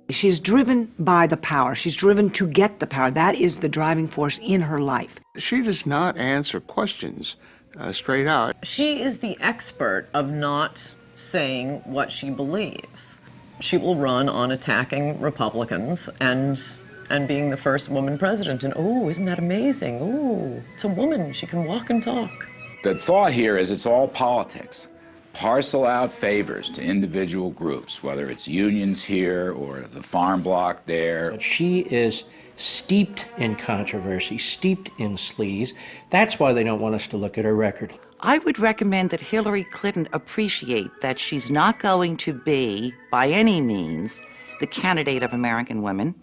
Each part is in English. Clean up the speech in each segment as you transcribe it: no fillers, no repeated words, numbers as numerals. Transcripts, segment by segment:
She's driven by the power. She's driven to get the power. That is the driving force in her life. She does not answer questions straight out. She is the expert of not saying what she believes. She will run on attacking Republicans and being the first woman president. And oh, isn't that amazing? Oh, it's a woman. She can walk and talk. The thought here is it's all politics. Parcel out favors to individual groups, whether it's unions here or the farm bloc there. But she is steeped in controversy, steeped in sleaze. That's why they don't want us to look at her record. I would recommend that Hillary Clinton appreciate that she's not going to be, by any means, the candidate of American women.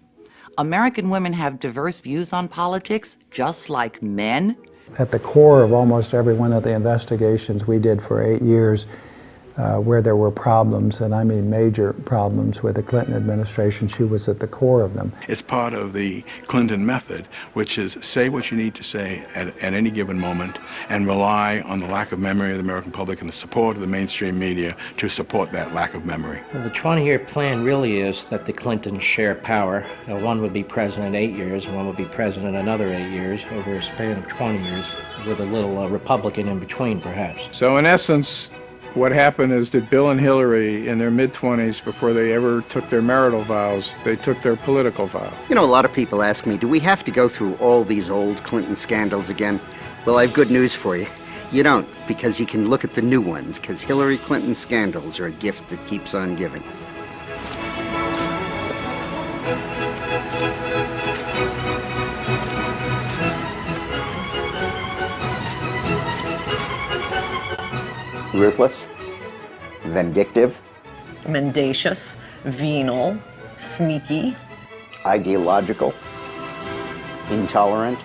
American women have diverse views on politics, just like men. At the core of almost every one of the investigations we did for 8 years, where there were problems, and I mean major problems with the Clinton administration, she was at the core of them. It's part of the Clinton method, which is say what you need to say at any given moment and rely on the lack of memory of the American public and the support of the mainstream media to support that lack of memory. Well, the 20-year plan really is that the Clintons share power. One would be president 8 years, and one would be president another 8 years over a span of 20 years, with a little Republican in between, perhaps. So in essence, what happened is that Bill and Hillary, in their mid-20s, before they ever took their marital vows, they took their political vow. You know, a lot of people ask me, do we have to go through all these old Clinton scandals again? Well, I have good news for you. You don't, because you can look at the new ones, because Hillary Clinton scandals are a gift that keeps on giving. Ruthless, vindictive, Mendacious, venal, sneaky. Ideological, intolerant.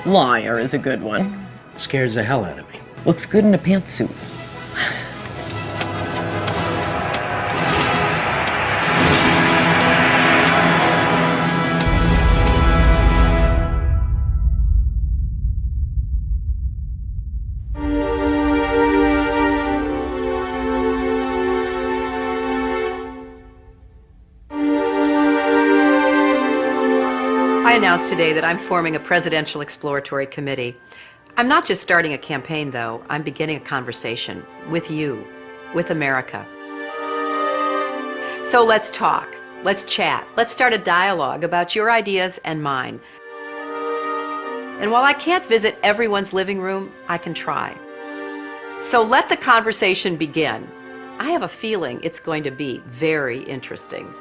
Liar is a good one. Scares the hell out of me. Looks good in a pantsuit. I announced today that I'm forming a presidential exploratory committee. I'm not just starting a campaign, though. I'm beginning a conversation with you, with America. So let's talk, let's chat, let's start a dialogue about your ideas and mine. And while I can't visit everyone's living room, I can try. So let the conversation begin. I have a feeling it's going to be very interesting.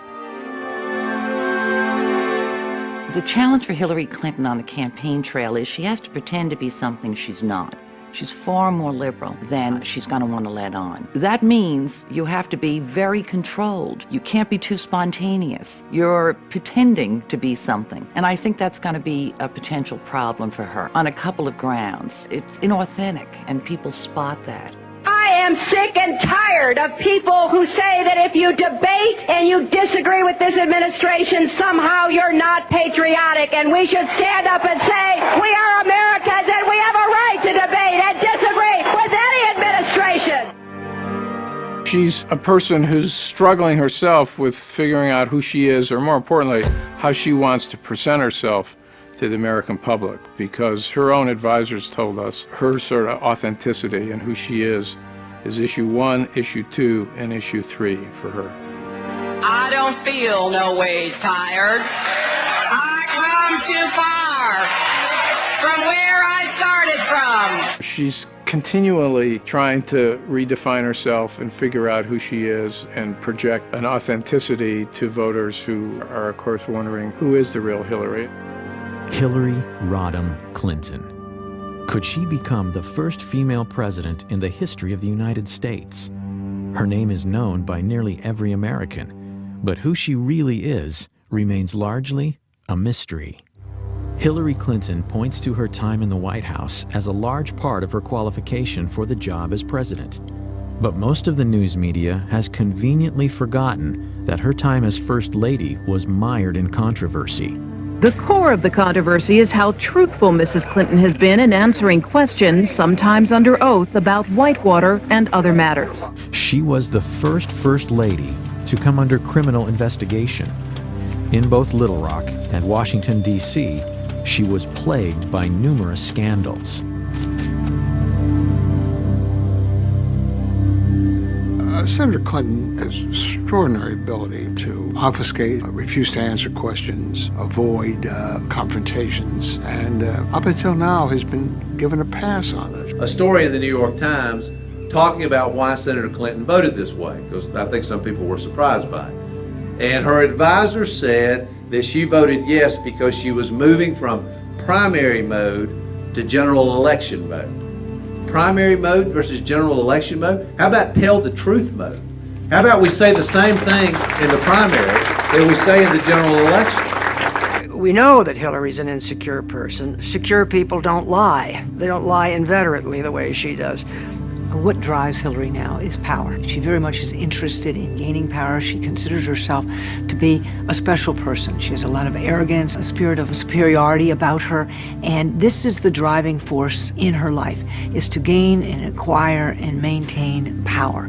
The challenge for Hillary Clinton on the campaign trail is she has to pretend to be something she's not. She's far more liberal than she's going to want to let on. That means you have to be very controlled. You can't be too spontaneous. You're pretending to be something. And I think that's going to be a potential problem for her on a couple of grounds. It's inauthentic, and people spot that. I am sick and tired of people who say that if you debate and you disagree with this administration, somehow you're not patriotic, and we should stand up and say, we are Americans and we have a right to debate and disagree with any administration. She's a person who's struggling herself with figuring out who she is, or more importantly, how she wants to present herself to the American public, because her own advisors told us her sort of authenticity and who she is issue 1, issue 2, and issue 3 for her. I don't feel no ways tired. I come too far from where I started from. She's continually trying to redefine herself and figure out who she is and project an authenticity to voters who are, of course, wondering who is the real Hillary. Hillary Rodham Clinton. Could she become the first female president in the history of the United States? Her name is known by nearly every American, but who she really is remains largely a mystery. Hillary Clinton points to her time in the White House as a large part of her qualification for the job as president. But most of the news media has conveniently forgotten that her time as First Lady was mired in controversy. The core of the controversy is how truthful Mrs. Clinton has been in answering questions, sometimes under oath, about Whitewater and other matters. She was the first First Lady to come under criminal investigation. In both Little Rock and Washington, D.C., she was plagued by numerous scandals. Senator Clinton has extraordinary ability to obfuscate, refuse to answer questions, avoid confrontations, and up until now has been given a pass on it. A story in the New York Times talking about why Senator Clinton voted this way, because I think some people were surprised by it. And her advisor said that she voted yes because she was moving from primary mode to general election mode. Primary mode versus general election mode? How about tell the truth mode? How about we say the same thing in the primary that we say in the general election? We know that Hillary's an insecure person. Secure people don't lie. They don't lie inveterately the way she does. What drives Hillary now is power. She very much is interested in gaining power. She considers herself to be a special person. She has a lot of arrogance, a spirit of superiority about her, and this is the driving force in her life, is to gain and acquire and maintain power.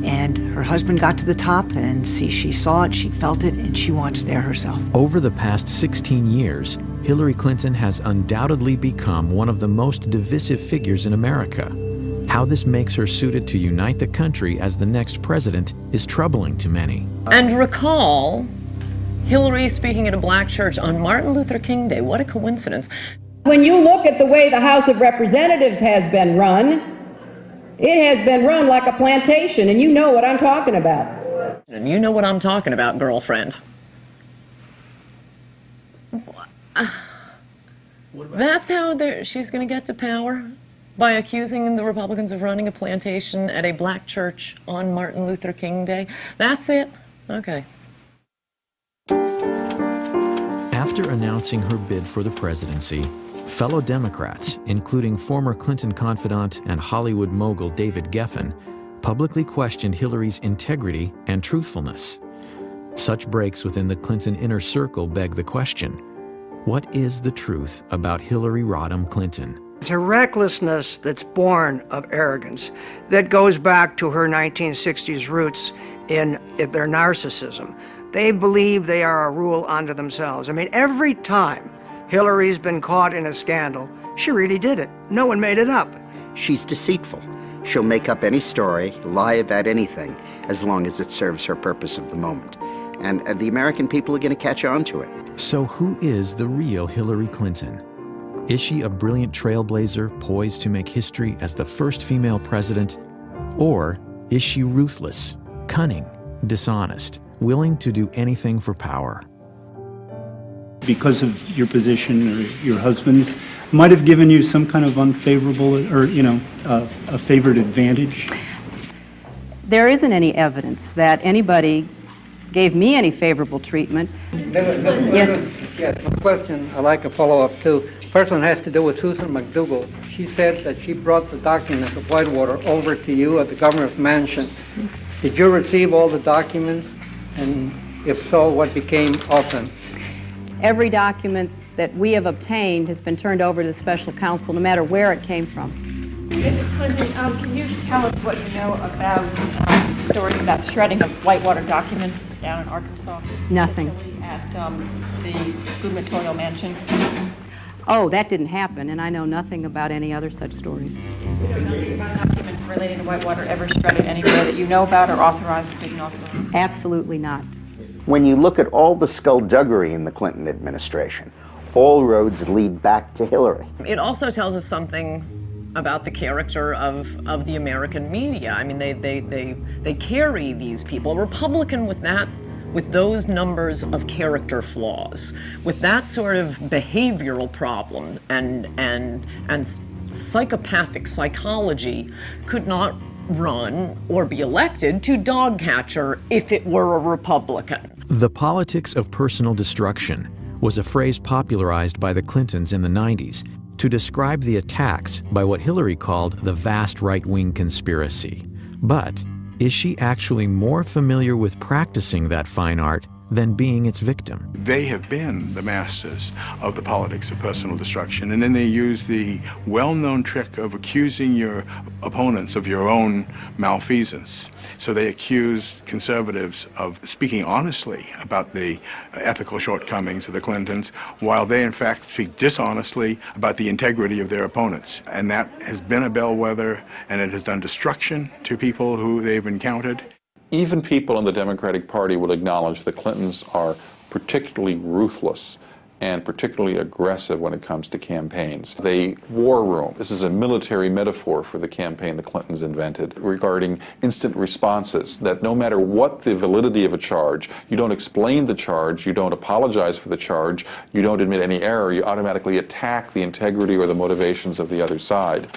And her husband got to the top, and she saw it, she felt it, and she wants there herself. Over the past 16 years, Hillary Clinton has undoubtedly become one of the most divisive figures in America. How this makes her suited to unite the country as the next president is troubling to many. And recall Hillary speaking at a black church on Martin Luther King Day. What a coincidence. When you look at the way the House of Representatives has been run, it has been run like a plantation, and you know what I'm talking about. And you know what I'm talking about, girlfriend. That's how she's going to get to power? By accusing the Republicans of running a plantation at a black church on Martin Luther King Day? That's it? Okay. After announcing her bid for the presidency, fellow Democrats, including former Clinton confidant and Hollywood mogul David Geffen, publicly questioned Hillary's integrity and truthfulness. Such breaks within the Clinton inner circle beg the question: what is the truth about Hillary Rodham Clinton? It's a recklessness that's born of arrogance that goes back to her 1960s roots in their narcissism. They believe they are a rule unto themselves. I mean, every time Hillary's been caught in a scandal, she really did it. No one made it up. She's deceitful. She'll make up any story, lie about anything, as long as it serves her purpose of the moment. And the American people are going to catch on to it. So who is the real Hillary Clinton? Is she a brilliant trailblazer poised to make history as the first female president? Or is she ruthless, cunning, dishonest, willing to do anything for power? Because of your position or your husband's, might have given you some kind of unfavorable or, a favored advantage? There isn't any evidence that anybody gave me any favorable treatment. Yes, my question, I'd like a follow-up too. First one has to do with Susan McDougal. She said that she brought the documents of Whitewater over to you at the governor's mansion. Did you receive all the documents? And if so, what became of them? Every document that we have obtained has been turned over to the special counsel, no matter where it came from. Mrs. Clinton, can you tell us what you know about stories about shredding of Whitewater documents down in Arkansas? Nothing. At the gubernatorial mansion? Oh, that didn't happen, and I know nothing about any other such stories. You know nothing about documents relating to Whitewater ever shredded anywhere that you know about or authorized or didn't authorize? Absolutely not. When you look at all the skullduggery in the Clinton administration, all roads lead back to Hillary. It also tells us something about the character of the American media. I mean, they carry these people. A Republican with those numbers of character flaws, with that sort of behavioral problem and psychopathic psychology, could not run or be elected to dog catcher if it were a Republican. The politics of personal destruction was a phrase popularized by the Clintons in the 90s to describe the attacks by what Hillary called the vast right-wing conspiracy. But is she actually more familiar with practicing that fine art than being its victim. They have been the masters of the politics of personal destruction, and then they use the well-known trick of accusing your opponents of your own malfeasance. So they accuse conservatives of speaking honestly about the ethical shortcomings of the Clintons, while they in fact speak dishonestly about the integrity of their opponents. And that has been a bellwether, and it has done destruction to people who they've encountered. Even people in the Democratic Party will acknowledge the Clintons are particularly ruthless and particularly aggressive when it comes to campaigns. They war room. This is a military metaphor for the campaign the Clintons invented regarding instant responses, that no matter what the validity of a charge, you don't explain the charge, you don't apologize for the charge, you don't admit any error, you automatically attack the integrity or the motivations of the other side.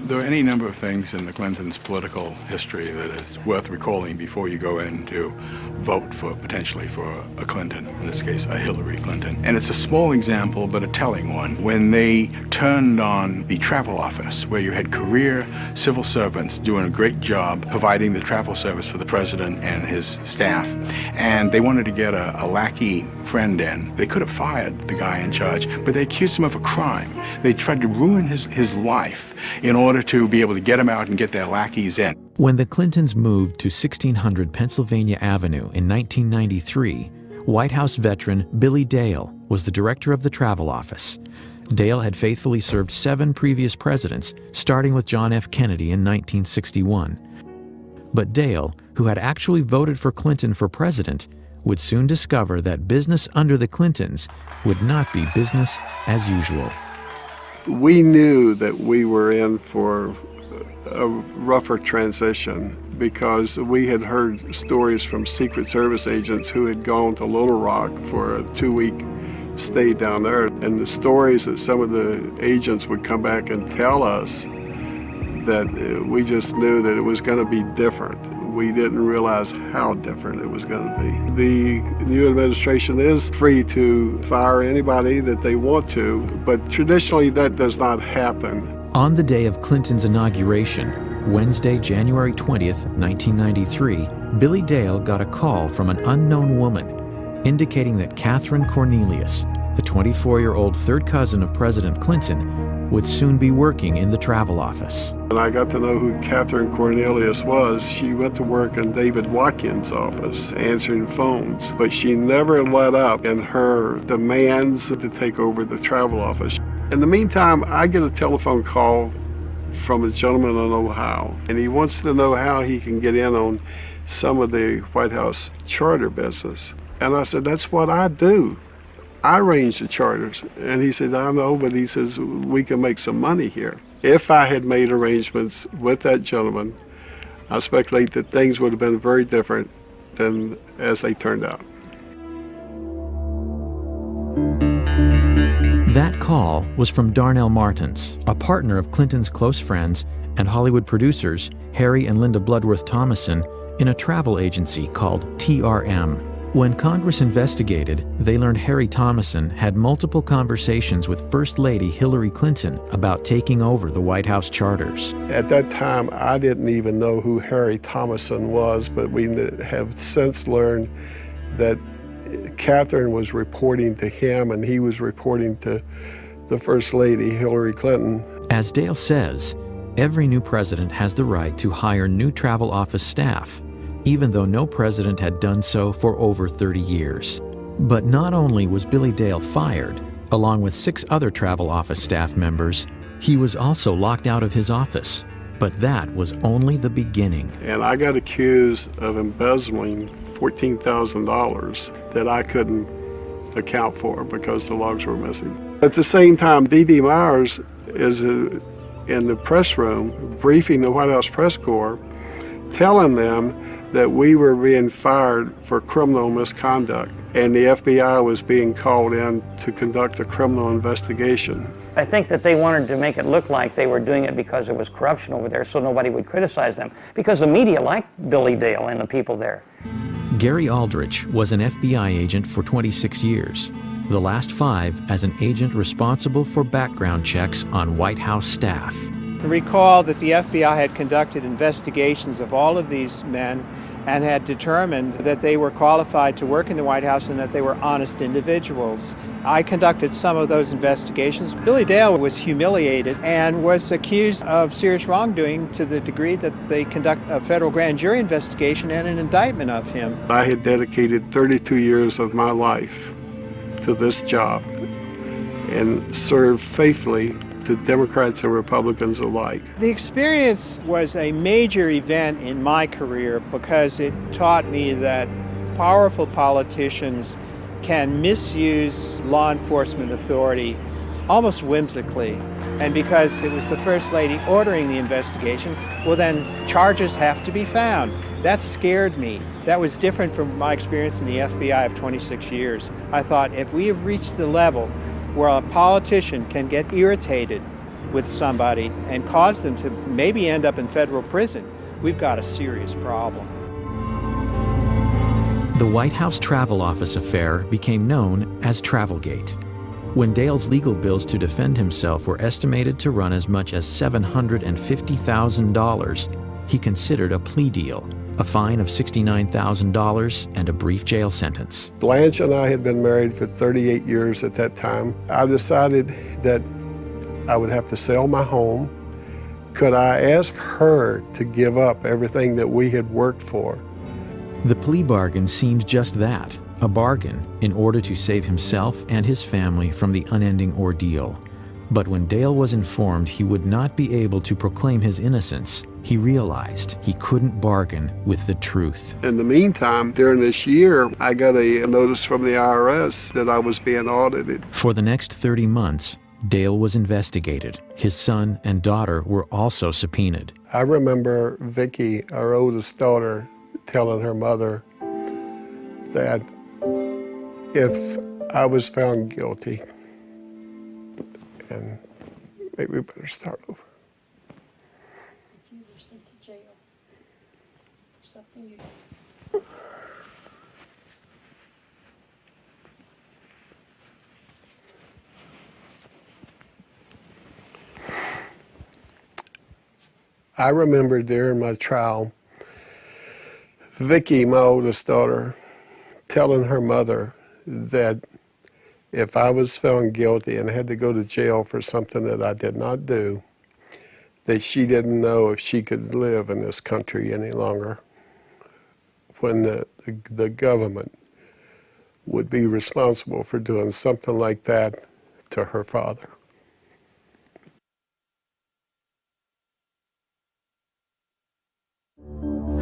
There are any number of things in the Clintons' political history that is worth recalling before you go in to vote for, potentially for a Clinton, in this case a Hillary Clinton. And it's a small example, but a telling one. When they turned on the travel office, where you had career civil servants doing a great job providing the travel service for the president and his staff, and they wanted to get a lackey friend in, they could have fired the guy in charge, but they accused him of a crime. They tried to ruin his life in order to be able to get him out and get their lackeys in. When the Clintons moved to 1600 Pennsylvania Avenue in 1993, White House veteran Billy Dale was the director of the travel office. Dale had faithfully served 7 previous presidents, starting with John F. Kennedy in 1961. But Dale, who had actually voted for Clinton for president, would soon discover that business under the Clintons would not be business as usual. We knew that we were in for a rougher transition because we had heard stories from Secret Service agents who had gone to Little Rock for a 2-week stay down there. And the stories that some of the agents would come back and tell us, that we just knew that it was going to be different. We didn't realize how different it was going to be. The new administration is free to fire anybody that they want to, but traditionally that does not happen. On the day of Clinton's inauguration, Wednesday, January 20th, 1993, Billy Dale got a call from an unknown woman indicating that Catherine Cornelius, the 24-year-old third cousin of President Clinton, would soon be working in the travel office. And I got to know who Catherine Cornelius was. She went to work in David Watkins' office, answering phones, but she never let up in her demands to take over the travel office. In the meantime, I get a telephone call from a gentleman in Ohio, and he wants to know how he can get in on some of the White House charter business. And I said, that's what I do. I arrange the charters. And he said, I know, but he says, we can make some money here. If I had made arrangements with that gentleman, I speculate that things would have been very different than as they turned out. That call was from Darnell Martins, a partner of Clinton's close friends and Hollywood producers Harry and Linda Bloodworth Thomason in a travel agency called TRM. When Congress investigated, they learned Harry Thomason had multiple conversations with First Lady Hillary Clinton about taking over the White House charters. At that time, I didn't even know who Harry Thomason was, but we have since learned that Catherine was reporting to him and he was reporting to the First Lady Hillary Clinton. As Dale says, every new president has the right to hire new travel office staff, even though no president had done so for over 30 years. But not only was Billy Dale fired, along with 6 other travel office staff members, he was also locked out of his office. But that was only the beginning. And I got accused of embezzling $14,000 that I couldn't account for because the logs were missing. At the same time, D.D. Myers is in the press room briefing the White House press corps, telling them that we were being fired for criminal misconduct and the FBI was being called in to conduct a criminal investigation. I think that they wanted to make it look like they were doing it because there was corruption over there so nobody would criticize them, because the media liked Billy Dale and the people there. Gary Aldrich was an FBI agent for 26 years, the last 5 as an agent responsible for background checks on White House staff. Recall that the FBI had conducted investigations of all of these men and had determined that they were qualified to work in the White House and that they were honest individuals. I conducted some of those investigations. Billy Dale was humiliated and was accused of serious wrongdoing to the degree that they conduct a federal grand jury investigation and an indictment of him. I had dedicated 32 years of my life to this job and served faithfully to Democrats and Republicans alike. The experience was a major event in my career because it taught me that powerful politicians can misuse law enforcement authority almost whimsically. And because it was the First Lady ordering the investigation, well then charges have to be found. That scared me. That was different from my experience in the FBI of 26 years. I thought if we have reached the level where a politician can get irritated with somebody and cause them to maybe end up in federal prison, we've got a serious problem. The White House Travel Office affair became known as Travelgate. When Dale's legal bills to defend himself were estimated to run as much as $750,000, he considered a plea deal, a fine of $69,000, and a brief jail sentence. Blanche and I had been married for 38 years at that time. I decided that I would have to sell my home. Could I ask her to give up everything that we had worked for? The plea bargain seemed just that, a bargain in order to save himself and his family from the unending ordeal. But when Dale was informed he would not be able to proclaim his innocence, he realized he couldn't bargain with the truth. In the meantime, during this year, I got a notice from the IRS that I was being audited. For the next 30 months, Dale was investigated. His son and daughter were also subpoenaed. I remember Vicki, our oldest daughter, telling her mother that if I was found guilty, and maybe we better start over. You were sent to jail for something you... I remember during my trial, Vicki, my oldest daughter, telling her mother that if I was found guilty and had to go to jail for something that I did not do, that she didn't know if she could live in this country any longer, when the government would be responsible for doing something like that to her father.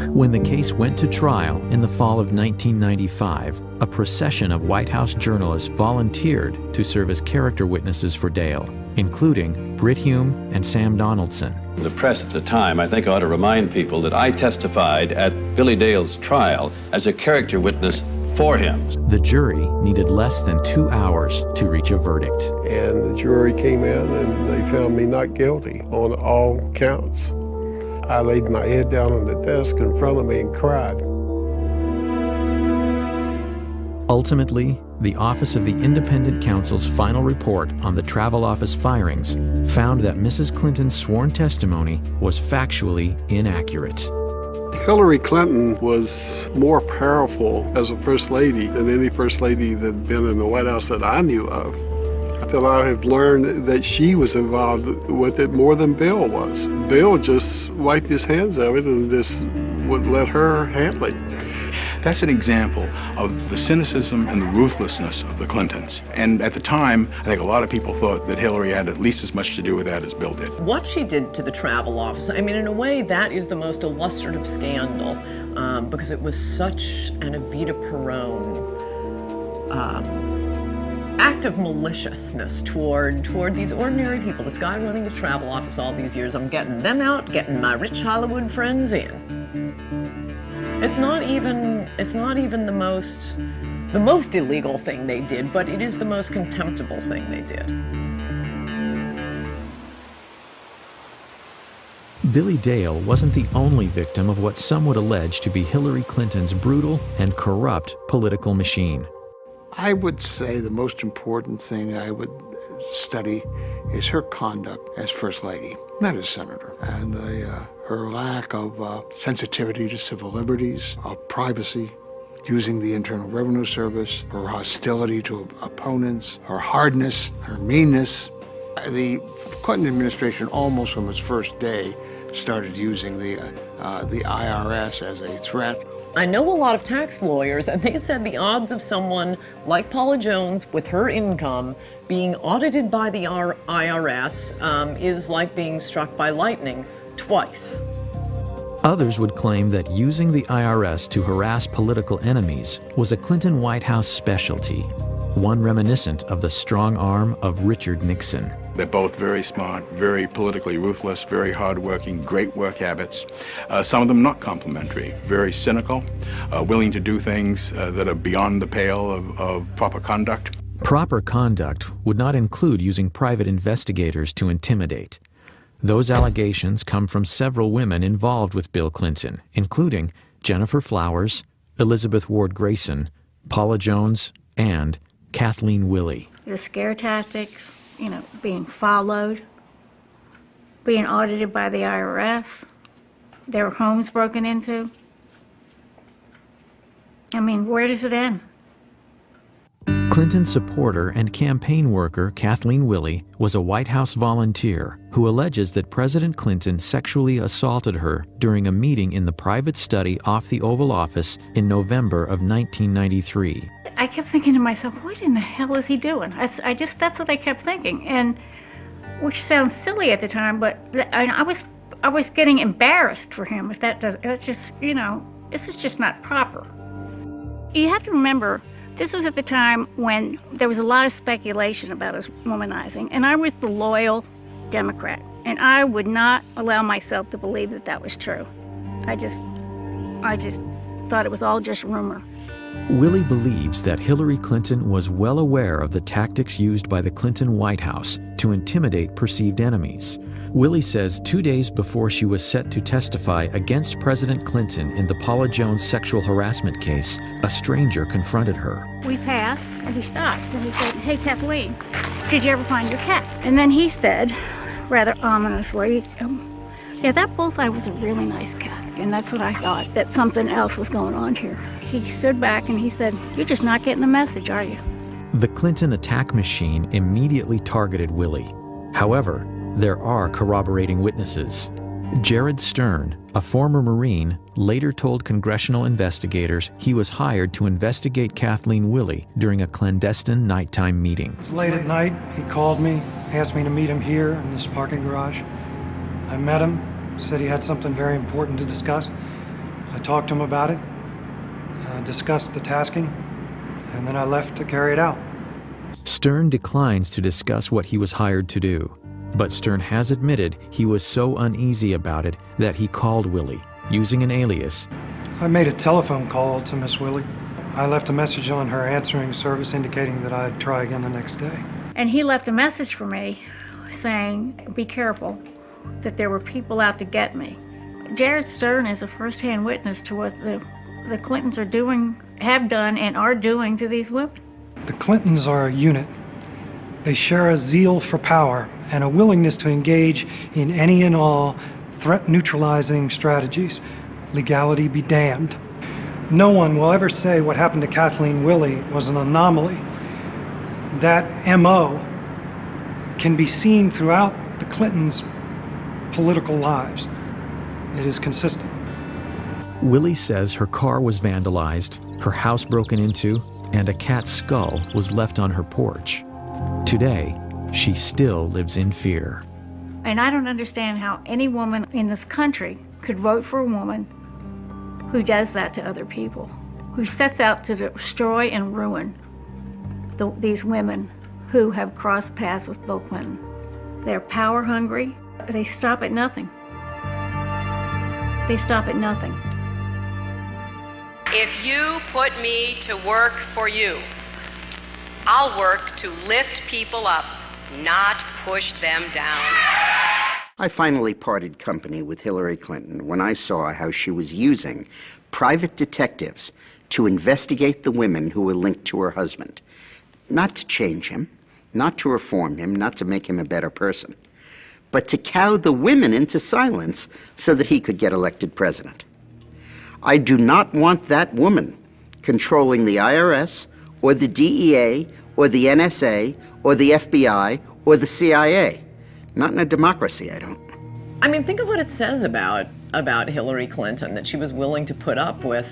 When the case went to trial in the fall of 1995, a procession of White House journalists volunteered to serve as character witnesses for Dale, including Brit Hume and Sam Donaldson. The press at the time, I think, ought to remind people that I testified at Billy Dale's trial as a character witness for him. The jury needed less than 2 hours to reach a verdict. And the jury came in and they found me not guilty on all counts. I laid my head down on the desk in front of me and cried. Ultimately, the Office of the Independent Counsel's final report on the Travel Office firings found that Mrs. Clinton's sworn testimony was factually inaccurate. Hillary Clinton was more powerful as a first lady than any first lady that had been in the White House that I knew of. That I have learned that she was involved with it more than Bill was. Bill just wiped his hands of it and just would let her handle it. That's an example of the cynicism and the ruthlessness of the Clintons. And at the time, I think a lot of people thought that Hillary had at least as much to do with that as Bill did. What she did to the Travel Office, I mean, in a way, that is the most illustrative scandal because it was such an Evita Peron act of maliciousness toward these ordinary people. This guy running the Travel Office all these years, I'm getting them out, getting my rich Hollywood friends in. It's not even the most illegal thing they did, but it is the most contemptible thing they did. Billy Dale wasn't the only victim of what some would allege to be Hillary Clinton's brutal and corrupt political machine. I would say the most important thing I would study is her conduct as First Lady, not as Senator. And her lack of sensitivity to civil liberties, of privacy, using the Internal Revenue Service, her hostility to opponents, her hardness, her meanness. The Clinton administration, almost from its first day, started using the IRS as a threat. I know a lot of tax lawyers, and they said the odds of someone like Paula Jones with her income being audited by the IRS is like being struck by lightning twice. Others would claim that using the IRS to harass political enemies was a Clinton White House specialty, one reminiscent of the strong arm of Richard Nixon. They're both very smart, very politically ruthless, very hardworking, great work habits. Some of them not complimentary, very cynical, willing to do things that are beyond the pale of proper conduct. Proper conduct would not include using private investigators to intimidate. Those allegations come from several women involved with Bill Clinton, including Jennifer Flowers, Elizabeth Ward Grayson, Paula Jones, and Kathleen Willey. The scare tactics, you know, being followed, being audited by the IRS, their homes broken into. I mean, where does it end? Clinton supporter and campaign worker Kathleen Willey was a White House volunteer who alleges that President Clinton sexually assaulted her during a meeting in the private study off the Oval Office in November of 1993. I kept thinking to myself, what in the hell is he doing? That's what I kept thinking, and which sounds silly at the time, but I was getting embarrassed for him. If that's just, you know, this is just not proper. You have to remember, this was at the time when there was a lot of speculation about his womanizing, and I was the loyal Democrat, and I would not allow myself to believe that that was true. I just thought it was all just rumor. Willey believes that Hillary Clinton was well aware of the tactics used by the Clinton White House to intimidate perceived enemies. Willey says 2 days before she was set to testify against President Clinton in the Paula Jones sexual harassment case, a stranger confronted her. We passed, and he stopped, and he said, "Hey, Kathleen, did you ever find your cat?" And then he said, rather ominously, "Yeah, that bullseye was a really nice cat." And that's what I thought, that something else was going on here. He stood back and he said, "You're just not getting the message, are you?" The Clinton attack machine immediately targeted Willey. However, there are corroborating witnesses. Jared Stern, a former Marine, later told congressional investigators he was hired to investigate Kathleen Willey during a clandestine nighttime meeting. It was late at night. He called me, asked me to meet him here in this parking garage. I met him, said he had something very important to discuss. I talked to him about it, discussed the tasking, and then I left to carry it out. Stern declines to discuss what he was hired to do, but Stern has admitted he was so uneasy about it that he called Willey, using an alias. I made a telephone call to Miss Willey. I left a message on her answering service indicating that I'd try again the next day. And he left a message for me saying, "Be careful, that there were people out to get me." Jared Stern is a first-hand witness to what the Clintons are doing, have done, and are doing to these women. The Clintons are a unit. They share a zeal for power and a willingness to engage in any and all threat-neutralizing strategies. Legality be damned. No one will ever say what happened to Kathleen Willey was an anomaly. That MO can be seen throughout the Clintons' political lives. It is consistent. Willey says her car was vandalized, her house broken into, and a cat's skull was left on her porch. Today, she still lives in fear. And I don't understand how any woman in this country could vote for a woman who does that to other people, who sets out to destroy and ruin these women who have crossed paths with Bill Clinton. They're power hungry. They stop at nothing. They stop at nothing. If you put me to work for you, I'll work to lift people up, not push them down. I finally parted company with Hillary Clinton when I saw how she was using private detectives to investigate the women who were linked to her husband. Not to change him, not to reform him, not to make him a better person, but to cow the women into silence so that he could get elected president. I do not want that woman controlling the IRS or the DEA or the NSA or the FBI or the CIA. Not in a democracy, I don't. I mean, think of what it says about Hillary Clinton, that she was willing to put up with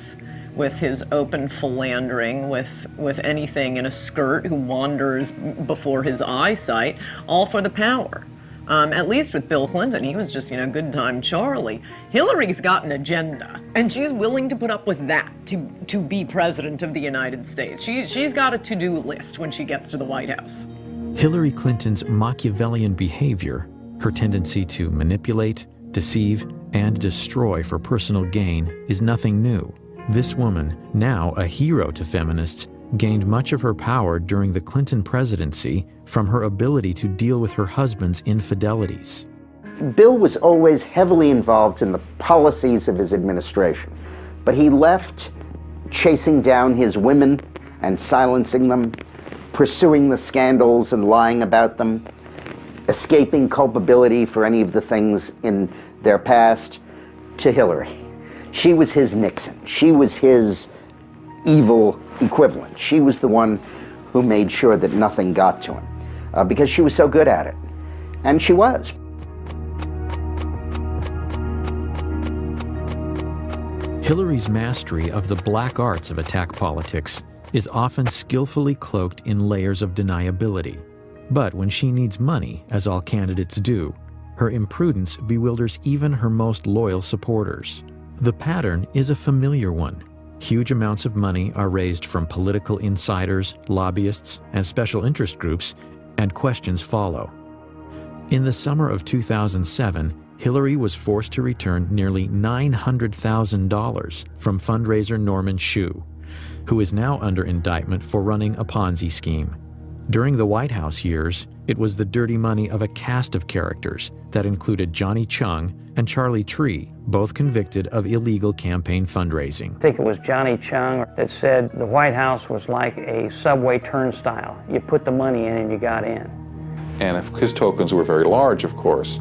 his open philandering, with anything in a skirt who wanders before his eyesight, all for the power. At least with Bill Clinton, he was just, good time Charlie. Hillary's got an agenda, and she's willing to put up with that to be president of the United States. She's got a to-do list when she gets to the White House. Hillary Clinton's Machiavellian behavior, her tendency to manipulate, deceive, and destroy for personal gain, is nothing new. This woman, now a hero to feminists, gained much of her power during the Clinton presidency from her ability to deal with her husband's infidelities. Bill was always heavily involved in the policies of his administration, but he left chasing down his women and silencing them, pursuing the scandals and lying about them, escaping culpability for any of the things in their past, to Hillary. She was his Nixon. She was his evil equivalent. She was the one who made sure that nothing got to him because she was so good at it. And she was. Hillary's mastery of the black arts of attack politics is often skillfully cloaked in layers of deniability. But when she needs money, as all candidates do, her imprudence bewilders even her most loyal supporters. The pattern is a familiar one. Huge amounts of money are raised from political insiders, lobbyists, and special interest groups, and questions follow. In the summer of 2007, Hillary was forced to return nearly $900,000 from fundraiser Norman Hsu, who is now under indictment for running a Ponzi scheme. During the White House years, it was the dirty money of a cast of characters that included Johnny Chung and Charlie Tree, both convicted of illegal campaign fundraising. I think it was Johnny Chung that said the White House was like a subway turnstile. You put the money in and you got in. And his tokens were very large, of course.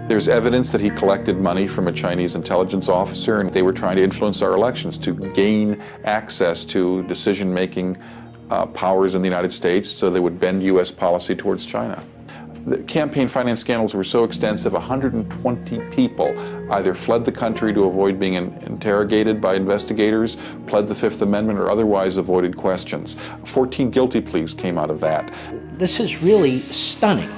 There's evidence that he collected money from a Chinese intelligence officer, and they were trying to influence our elections to gain access to decision-making powers in the United States so they would bend U.S. policy towards China. The campaign finance scandals were so extensive, 120 people either fled the country to avoid being interrogated by investigators, pled the Fifth Amendment, or otherwise avoided questions. 14 guilty pleas came out of that. This is really stunning.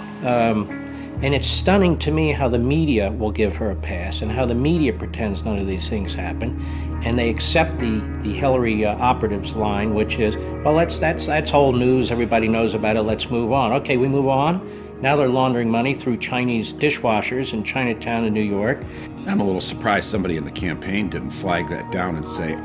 And it's stunning to me how the media will give her a pass and how the media pretends none of these things happen. And they accept the Hillary operatives line, which is, well, that's old news. Everybody knows about it. Let's move on. Okay, we move on. Now they're laundering money through Chinese dishwashers in Chinatown in New York. I'm a little surprised somebody in the campaign didn't flag that down and say,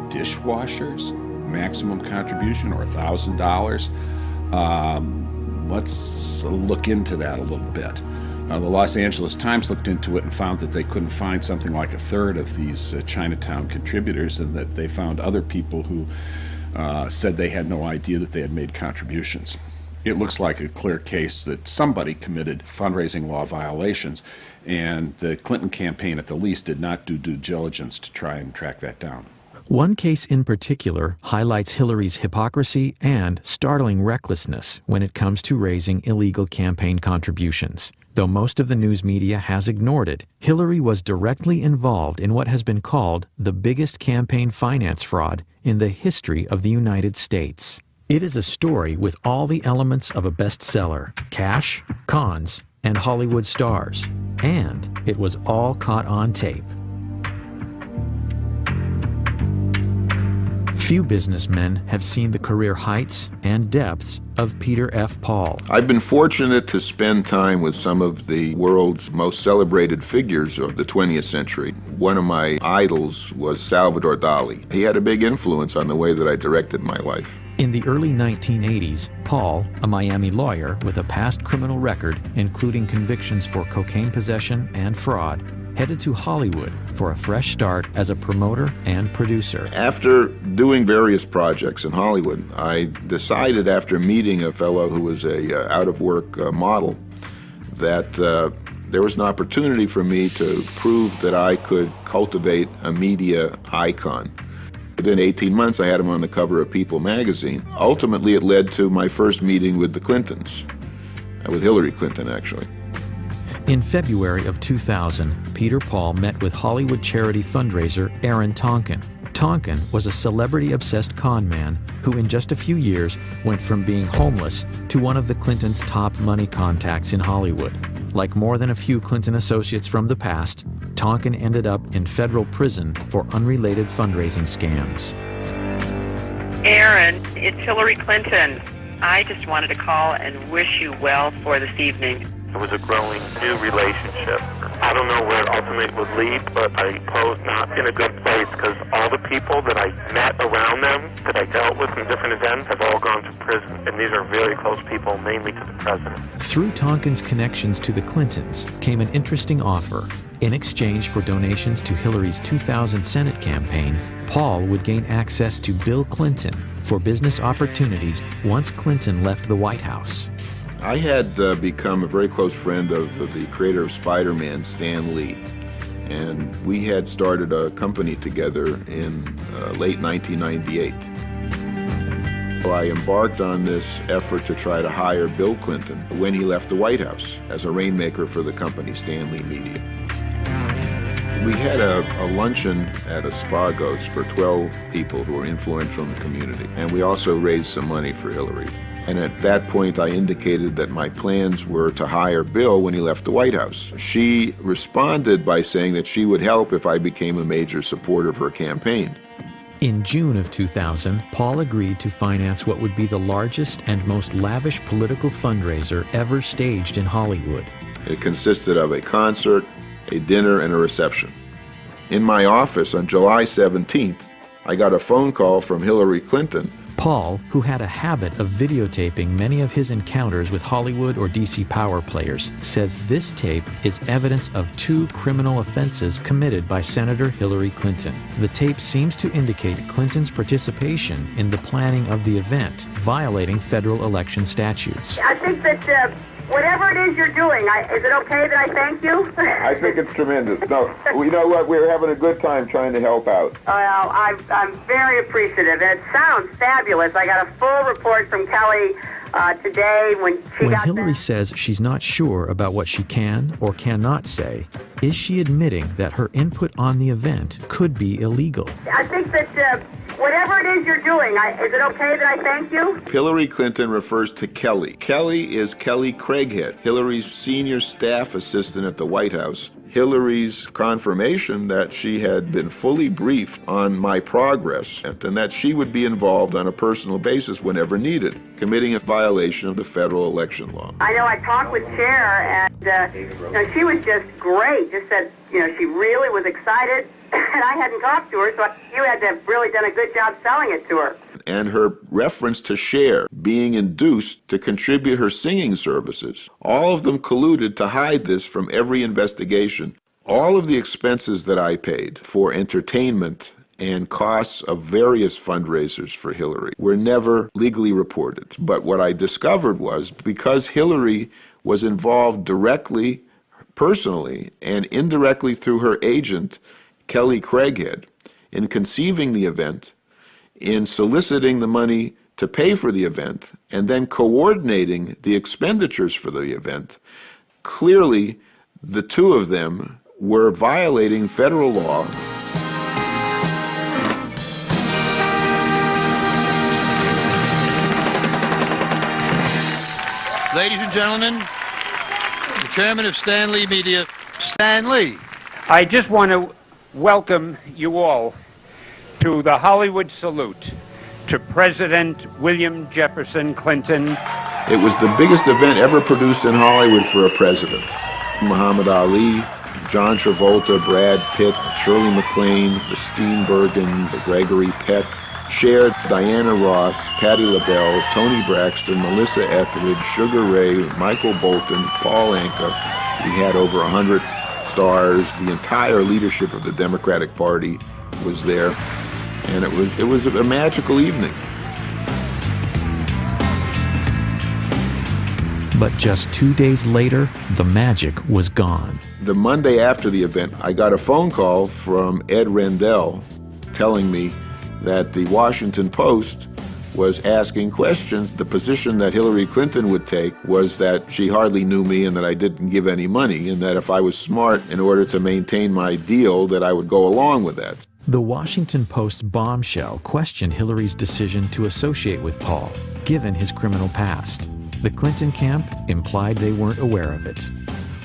dishwashers, maximum contribution, or $1,000. Let's look into that a little bit. The Los Angeles Times looked into it and found that they couldn't find something like a third of these Chinatown contributors, and that they found other people who said they had no idea that they had made contributions. It looks like a clear case that somebody committed fundraising law violations, and the Clinton campaign at the least did not do due diligence to try and track that down. One case in particular highlights Hillary's hypocrisy and startling recklessness when it comes to raising illegal campaign contributions. Though most of the news media has ignored it, Hillary was directly involved in what has been called the biggest campaign finance fraud in the history of the United States. It is a story with all the elements of a bestseller: cash, cons, and Hollywood stars. And it was all caught on tape. Few businessmen have seen the career heights and depths of Peter F. Paul. I've been fortunate to spend time with some of the world's most celebrated figures of the 20th century. One of my idols was Salvador Dali. He had a big influence on the way that I directed my life. In the early 1980s, Paul, a Miami lawyer with a past criminal record, including convictions for cocaine possession and fraud, headed to Hollywood for a fresh start as a promoter and producer. After doing various projects in Hollywood, I decided after meeting a fellow who was a out-of-work model that there was an opportunity for me to prove that I could cultivate a media icon. Within 18 months, I had him on the cover of People magazine. Ultimately, it led to my first meeting with the Clintons, with Hillary Clinton, actually. In February of 2000, Peter Paul met with Hollywood charity fundraiser Aaron Tonkin. Tonkin was a celebrity-obsessed con man who in just a few years went from being homeless to one of the Clintons' top money contacts in Hollywood. Like more than a few Clinton associates from the past, Tonkin ended up in federal prison for unrelated fundraising scams. Aaron, it's Hillary Clinton. I just wanted to call and wish you well for this evening. It was a growing new relationship. I don't know where it ultimately would lead, but I suppose not in a good place because all the people that I met around them, that I dealt with in different events, have all gone to prison. And these are very close people, mainly to the president. Through Tonkin's connections to the Clintons came an interesting offer. In exchange for donations to Hillary's 2000 Senate campaign, Paul would gain access to Bill Clinton for business opportunities once Clinton left the White House. I had become a very close friend of the creator of Spider-Man, Stan Lee, and we had started a company together in late 1998. So I embarked on this effort to try to hire Bill Clinton when he left the White House as a rainmaker for the company, Stan Lee Media. We had a luncheon at Aspargo's for 12 people who were influential in the community, and we also raised some money for Hillary. And at that point, I indicated that my plans were to hire Bill when he left the White House. She responded by saying that she would help if I became a major supporter of her campaign. In June of 2000, Paul agreed to finance what would be the largest and most lavish political fundraiser ever staged in Hollywood. It consisted of a concert, a dinner, and a reception. In my office on July 17th, I got a phone call from Hillary Clinton. Paul, who had a habit of videotaping many of his encounters with Hollywood or DC power players, says this tape is evidence of 2 criminal offenses committed by Senator Hillary Clinton. The tape seems to indicate Clinton's participation in the planning of the event, violating federal election statutes. I think that whatever it is you're doing, is it okay that I thank you? I think it's tremendous. No, you know what? We're having a good time trying to help out. Well, I'm very appreciative. It sounds fabulous. I got a full report from Kelly today when Hillary says she's not sure about what she can or cannot say, is she admitting that her input on the event could be illegal? I think that whatever it is you're doing, is it okay that I thank you? Hillary Clinton refers to Kelly. Kelly is Kelly Craighead, Hillary's senior staff assistant at the White House. Hillary's confirmation that she had been fully briefed on my progress and that she would be involved on a personal basis whenever needed, committing a violation of the federal election law. I know I talked with Cher, and she was just great. Just said, she really was excited, and I hadn't talked to her, so you had to have really done a good job selling it to her. And her reference to Cher being induced to contribute her singing services, all of them colluded to hide this from every investigation. All of the expenses that I paid for entertainment and costs of various fundraisers for Hillary were never legally reported. But what I discovered was, because Hillary was involved directly, personally, and indirectly through her agent, Kelly Craighead, in conceiving the event, in soliciting the money to pay for the event, and then coordinating the expenditures for the event, clearly the two of them were violating federal law. Ladies and gentlemen, the chairman of Stan Lee Media, Stan Lee. I just want to welcome you all to the Hollywood salute to President William Jefferson Clinton. It was the biggest event ever produced in Hollywood for a president. Muhammad Ali, John Travolta, Brad Pitt, Shirley MacLaine, the Steenburgens, Gregory Peck, Cher, Diana Ross, Patti LaBelle, Toni Braxton, Melissa Etheridge, Sugar Ray, Michael Bolton, Paul Anka. We had over 100 stars. The entire leadership of the Democratic Party was there, and it was a magical evening. But just 2 days later, the magic was gone. The Monday after the event, I got a phone call from Ed Rendell telling me that the Washington Post was asking questions. The position that Hillary Clinton would take was that she hardly knew me and that I didn't give any money, and that if I was smart in order to maintain my deal, that I would go along with that. The Washington Post bombshell questioned Hillary's decision to associate with Paul, given his criminal past. The Clinton camp implied they weren't aware of it.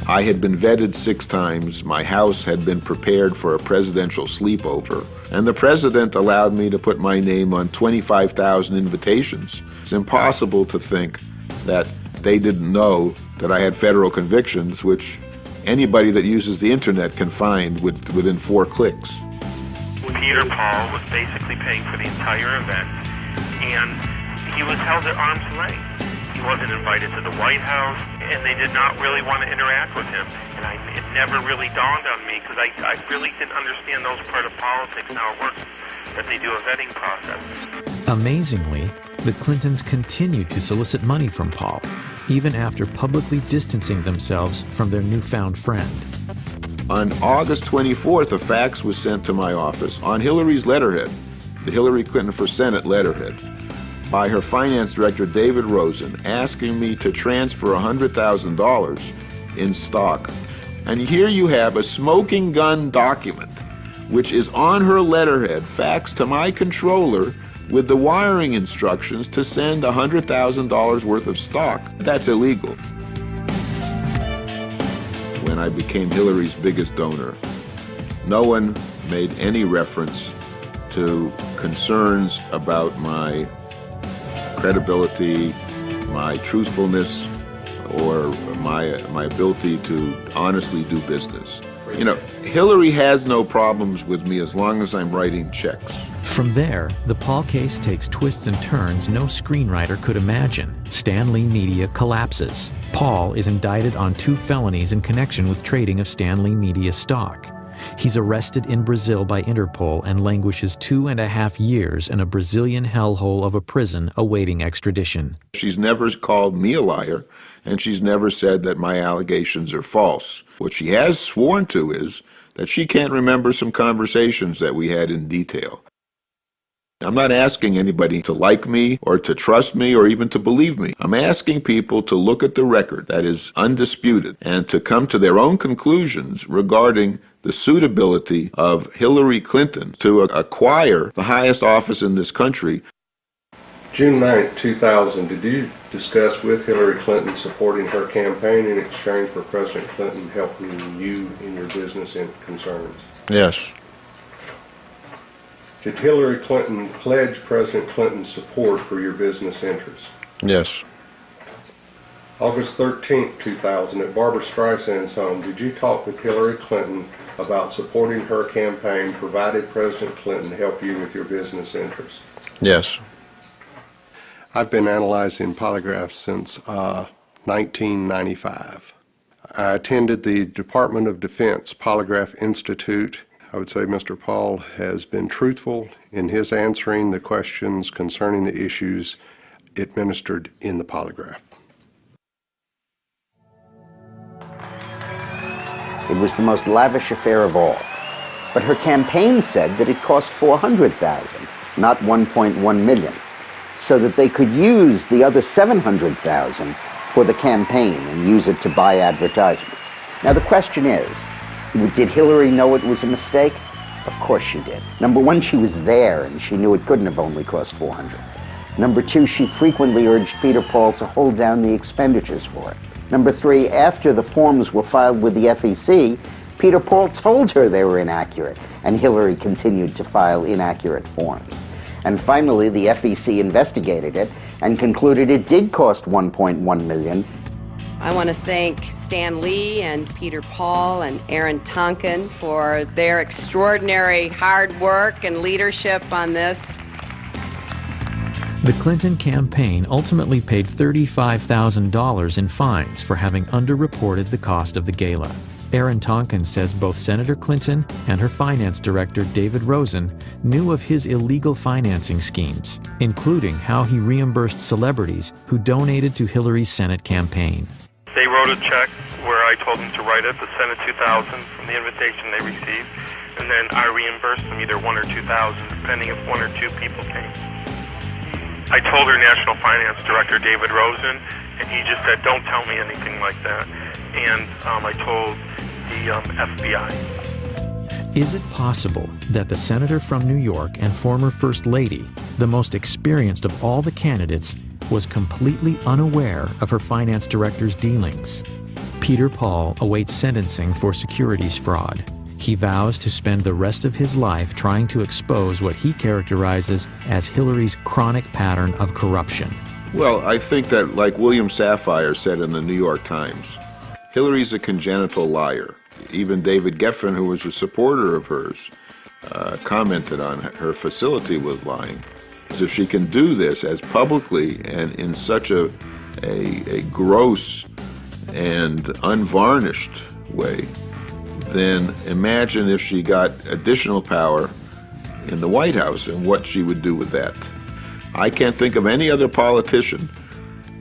I had been vetted 6 times, my house had been prepared for a presidential sleepover, and the president allowed me to put my name on 25,000 invitations. It's impossible to think that they didn't know that I had federal convictions, which anybody that uses the internet can find within 4 clicks. Peter Paul was basically paying for the entire event, and he was held at arm's length. He wasn't invited to the White House, and they did not really want to interact with him. And it never really dawned on me, because I really didn't understand those part of politics, how it works, that they do a vetting process. Amazingly, the Clintons continued to solicit money from Paul, even after publicly distancing themselves from their newfound friend. On August 24th, a fax was sent to my office on Hillary's letterhead, the Hillary Clinton for Senate letterhead, by her finance director, David Rosen, asking me to transfer $100,000 in stock. And here you have a smoking gun document, which is on her letterhead, faxed to my controller with the wiring instructions to send $100,000 worth of stock. That's illegal. When I became Hillary's biggest donor, no one made any reference to concerns about my credibility, my truthfulness, or my ability to honestly do business. You know, Hillary has no problems with me as long as I'm writing checks. From there, the Paul case takes twists and turns no screenwriter could imagine. Stan Lee Media collapses. Paul is indicted on 2 felonies in connection with trading of Stan Lee Media stock. He's arrested in Brazil by Interpol and languishes 2.5 years in a Brazilian hellhole of a prison awaiting extradition. She's never called me a liar, and she's never said that my allegations are false. What she has sworn to is that she can't remember some conversations that we had in detail. I'm not asking anybody to like me or to trust me or even to believe me. I'm asking people to look at the record that is undisputed and to come to their own conclusions regarding the suitability of Hillary Clinton to acquire the highest office in this country. June 9, 2000, did you discuss with Hillary Clinton supporting her campaign in exchange for President Clinton helping you in your business concerns? Yes. Did Hillary Clinton pledge President Clinton's support for your business interests? Yes. August 13, 2000, at Barbra Streisand's home, did you talk with Hillary Clinton about supporting her campaign provided President Clinton help you with your business interests? Yes. I've been analyzing polygraphs since 1995. I attended the Department of Defense Polygraph Institute. I would say Mr. Paul has been truthful in his answering the questions concerning the issues administered in the polygraph. It was the most lavish affair of all. But her campaign said that it cost $400,000, not $1.1 million, so that they could use the other $700,000 for the campaign and use it to buy advertisements. Now the question is, did Hillary know it was a mistake? Of course she did. Number one, she was there and she knew it couldn't have only cost $400,000. Number two, she frequently urged Peter Paul to hold down the expenditures for it. Number three, after the forms were filed with the FEC, Peter Paul told her they were inaccurate, and Hillary continued to file inaccurate forms. And finally, the FEC investigated it and concluded it did cost $1.1 million. I want to thank Stan Lee and Peter Paul and Aaron Tonkin for their extraordinary hard work and leadership on this. The Clinton campaign ultimately paid $35,000 in fines for having underreported the cost of the gala. Aaron Tonkin says both Senator Clinton and her finance director, David Rosen, knew of his illegal financing schemes, including how he reimbursed celebrities who donated to Hillary's Senate campaign. They wrote a check where I told them to write it, the Senate 2000 from the invitation they received, and then I reimbursed them either 1 or 2,000, depending if 1 or 2 people came. I told her National Finance Director, David Rosen, and he just said, don't tell me anything like that. And I told the FBI. Is it possible that the senator from New York and former First Lady, the most experienced of all the candidates, was completely unaware of her finance director's dealings? Peter Paul awaits sentencing for securities fraud. He vows to spend the rest of his life trying to expose what he characterizes as Hillary's chronic pattern of corruption. Well, I think that, like William Safire said in the New York Times, Hillary's a congenital liar. Even David Geffen, who was a supporter of hers, commented on her facility with lying. So if she can do this as publicly and in such a gross and unvarnished way, then imagine if she got additional power in the White House and what she would do with that. I can't think of any other politician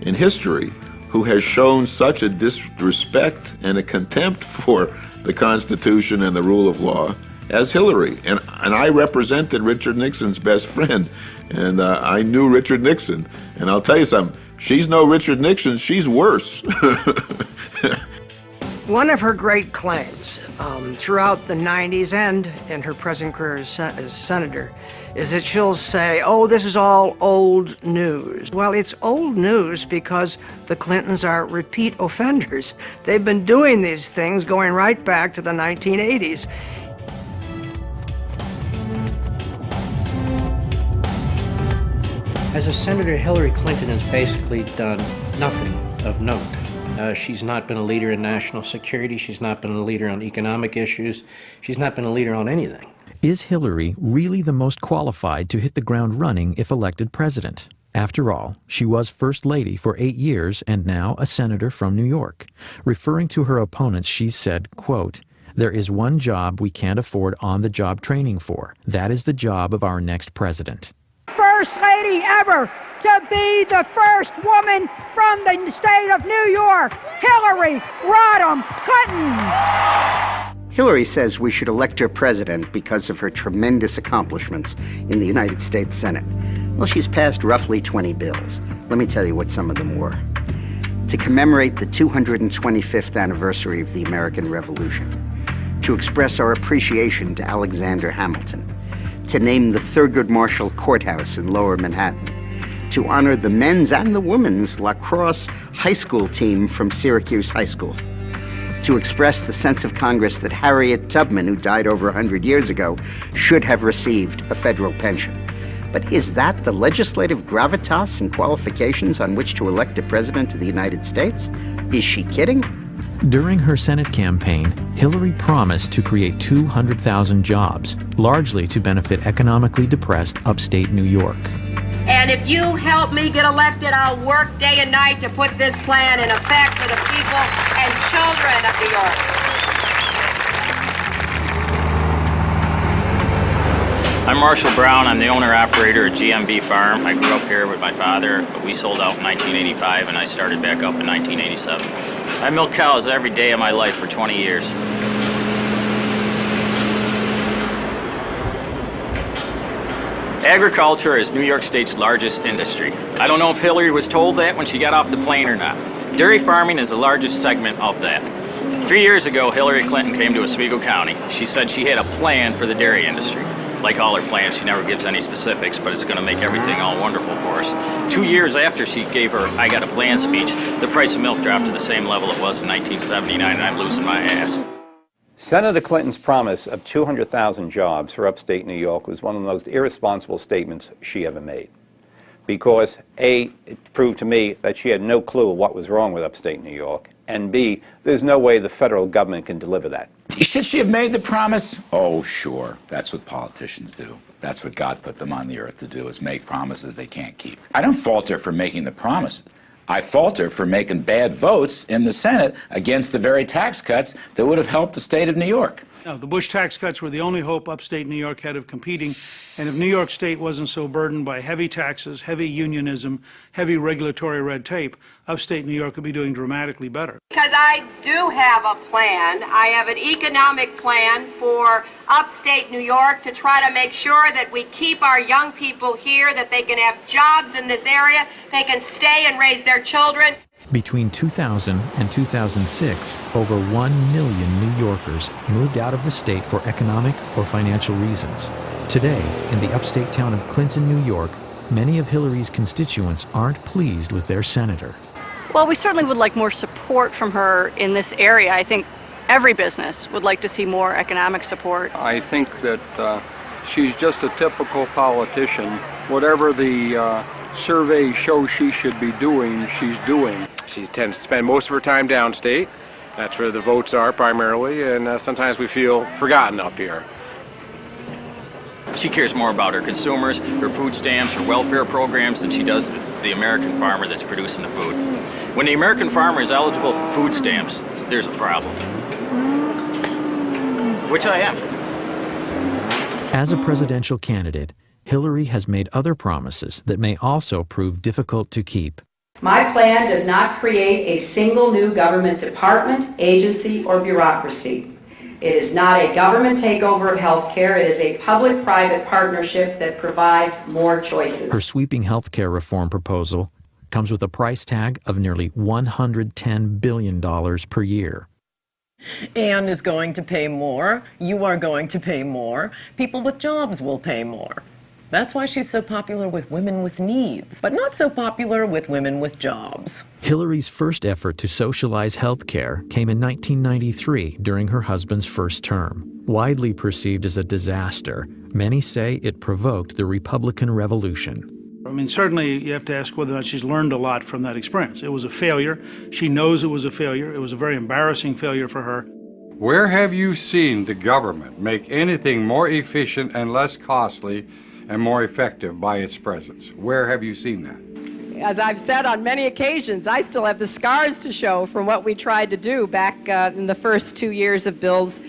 in history who has shown such a disrespect and a contempt for the Constitution and the rule of law as Hillary. And I represented Richard Nixon's best friend, and I knew Richard Nixon. And I'll tell you something, she's no Richard Nixon, she's worse. One of her great claims throughout the 90s and in her present career as senator is that she'll say, oh, this is all old news. Well, it's old news because the Clintons are repeat offenders. They've been doing these things going right back to the 1980s. As a senator, Hillary Clinton has basically done nothing of note. She's not been a leader in national security. She's not been a leader on economic issues. She's not been a leader on anything. Is Hillary really the most qualified to hit the ground running if elected president? After all, she was First Lady for 8 years and now a senator from New York. Referring to her opponents, she said, quote, "There is one job we can't afford on-the-job training for. That is the job of our next president." First Lady ever to be the first woman from the state of New York, Hillary Rodham Clinton. Hillary says we should elect her president because of her tremendous accomplishments in the United States Senate. Well, she's passed roughly 20 bills. Let me tell you what some of them were. To commemorate the 225th anniversary of the American Revolution, to express our appreciation to Alexander Hamilton, to name the Thurgood Marshall Courthouse in Lower Manhattan, to honor the men's and the women's lacrosse high school team from Syracuse High School, to express the sense of Congress that Harriet Tubman, who died over 100 years ago, should have received a federal pension. But is that the legislative gravitas and qualifications on which to elect a president of the United States? Is she kidding? During her Senate campaign, Hillary promised to create 200,000 jobs, largely to benefit economically depressed upstate New York. And if you help me get elected, I'll work day and night to put this plan in effect for the people and children of New York. I'm Marshall Brown. I'm the owner-operator at GMB Farm. I grew up here with my father, but we sold out in 1985, and I started back up in 1987. I milked cows every day of my life for 20 years. Agriculture is New York State's largest industry. I don't know if Hillary was told that when she got off the plane or not. Dairy farming is the largest segment of that. 3 years ago, Hillary Clinton came to Oswego County. She said she had a plan for the dairy industry. Like all her plans, she never gives any specifics, but it's going to make everything all wonderful for us. 2 years after she gave her I Got a Plan speech, the price of milk dropped to the same level it was in 1979, and I'm losing my ass. Senator Clinton's promise of 200,000 jobs for upstate New York was one of the most irresponsible statements she ever made. Because A, it proved to me that she had no clue of what was wrong with upstate New York, and B, there's no way the federal government can deliver that. Should she have made the promise? Oh, sure. That's what politicians do. That's what God put them on the earth to do, is make promises they can't keep. I don't fault her for making the promise. I fault her for making bad votes in the Senate against the very tax cuts that would have helped the state of New York. No, the Bush tax cuts were the only hope upstate New York had of competing, and if New York State wasn't so burdened by heavy taxes, heavy unionism, heavy regulatory red tape, upstate New York would be doing dramatically better. Because I do have a plan. I have an economic plan for upstate New York to try to make sure that we keep our young people here, that they can have jobs in this area, they can stay and raise their children. Between 2000 and 2006, over 1 million New Yorkers moved out of the state for economic or financial reasons. Today, in the upstate town of Clinton, New York, many of Hillary's constituents aren't pleased with their senator. Well, we certainly would like more support from her in this area. I think every business would like to see more economic support. I think that she's just a typical politician. Whatever the surveys show she should be doing, she's doing. She tends to spend most of her time downstate. That's where the votes are primarily, and sometimes we feel forgotten up here. She cares more about her consumers, her food stamps, her welfare programs than she does the American farmer that's producing the food. When the American farmer is eligible for food stamps, there's a problem. Which I am. As a presidential candidate, Hillary has made other promises that may also prove difficult to keep. My plan does not create a single new government department, agency, or bureaucracy. It is not a government takeover of health care. It is a public-private partnership that provides more choices. Her sweeping health care reform proposal comes with a price tag of nearly $110 billion per year. Anne is going to pay more. You are going to pay more. People with jobs will pay more. That's why she's so popular with women with needs, but not so popular with women with jobs. Hillary's first effort to socialize health care came in 1993 during her husband's first term. Widely perceived as a disaster, many say it provoked the Republican Revolution. I mean, certainly you have to ask whether or not she's learned a lot from that experience. It was a failure. She knows it was a failure. It was a very embarrassing failure for her. Where have you seen the government make anything more efficient and less costly and more effective by its presence? Where have you seen that? As I've said on many occasions, I still have the scars to show from what we tried to do back in the first 2 years of Bill's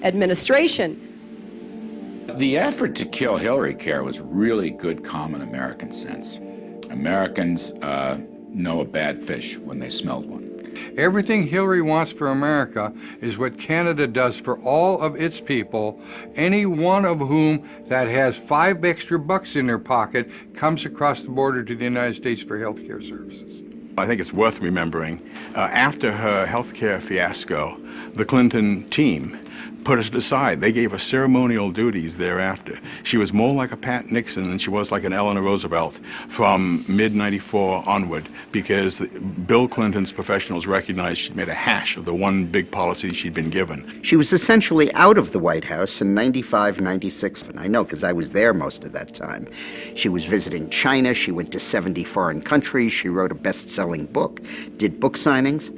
administration. The effort to kill Hillary Care was really good common American sense. Americans know a bad fish when they smelled one. Everything Hillary wants for America is what Canada does for all of its people, any one of whom that has $5 extra in their pocket comes across the border to the United States for health care services. I think it's worth remembering, after her health care fiasco, the Clinton team put us aside. They gave her ceremonial duties thereafter. She was more like a Pat Nixon than she was like an Eleanor Roosevelt from mid-94 onward, because Bill Clinton's professionals recognized she'd made a hash of the one big policy she'd been given. She was essentially out of the White House in 95, 96. And I know because I was there most of that time. She was visiting China. She went to 70 foreign countries. She wrote a best-selling book, did book signings.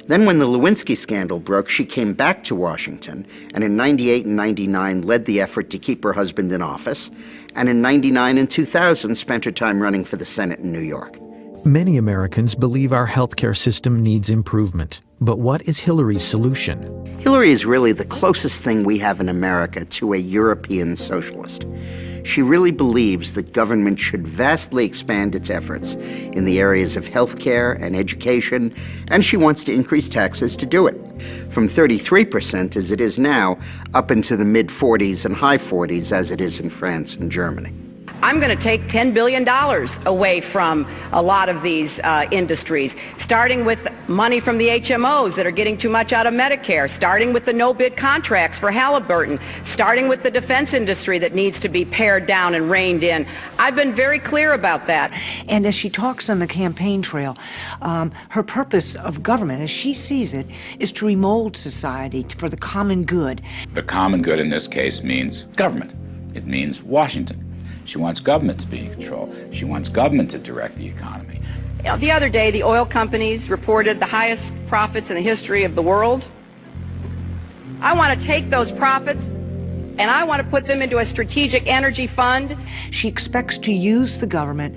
Then when the Lewinsky scandal broke, she came back to Washington, and in 98 and 99 led the effort to keep her husband in office, and in 99 and 2000 spent her time running for the Senate in New York. Many Americans believe our healthcare system needs improvement. But what is Hillary's solution? Hillary is really the closest thing we have in America to a European socialist. She really believes that government should vastly expand its efforts in the areas of healthcare and education, and she wants to increase taxes to do it, from 33% as it is now, up into the mid-40s and high 40s as it is in France and Germany. I'm going to take $10 billion away from a lot of these industries, starting with money from the HMOs that are getting too much out of Medicare, starting with the no-bid contracts for Halliburton, starting with the defense industry that needs to be pared down and reined in. I've been very clear about that. And as she talks on the campaign trail, her purpose of government, as she sees it, is to remold society for the common good. The common good in this case means government. It means Washington. She wants government to be in control. She wants government to direct the economy. The other day, the oil companies reported the highest profits in the history of the world. I want to take those profits and I want to put them into a strategic energy fund. She expects to use the government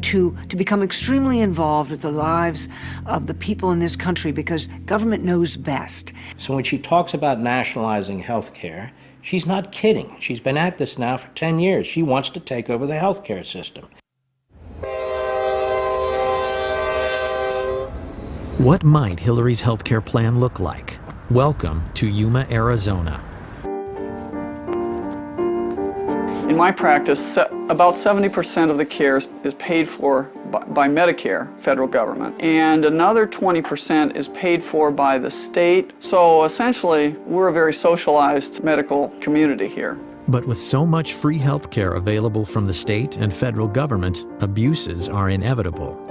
to become extremely involved with the lives of the people in this country because government knows best. So when she talks about nationalizing health care, she's not kidding. She's been at this now for 10 years. She wants to take over the health care system. What might Hillary's healthcare plan look like? Welcome to Yuma, Arizona. In my practice, about 70% of the care is paid for by Medicare, federal government, and another 20% is paid for by the state. So essentially, we're a very socialized medical community here. But with so much free healthcare available from the state and federal government, abuses are inevitable.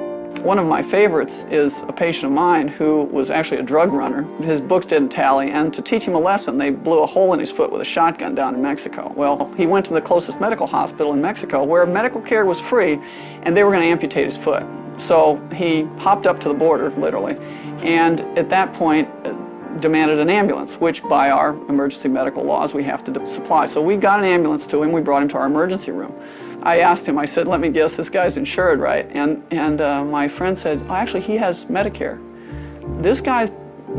One of my favorites is a patient of mine who was actually a drug runner. His books didn't tally, and to teach him a lesson, they blew a hole in his foot with a shotgun down in Mexico. Well, he went to the closest medical hospital in Mexico where medical care was free, and they were going to amputate his foot. So he hopped up to the border, literally, and at that point demanded an ambulance, which by our emergency medical laws we have to supply. So we got an ambulance to him, we brought him to our emergency room. I asked him, I said, let me guess, this guy's insured, right? And my friend said, oh, actually, he has Medicare. This guy's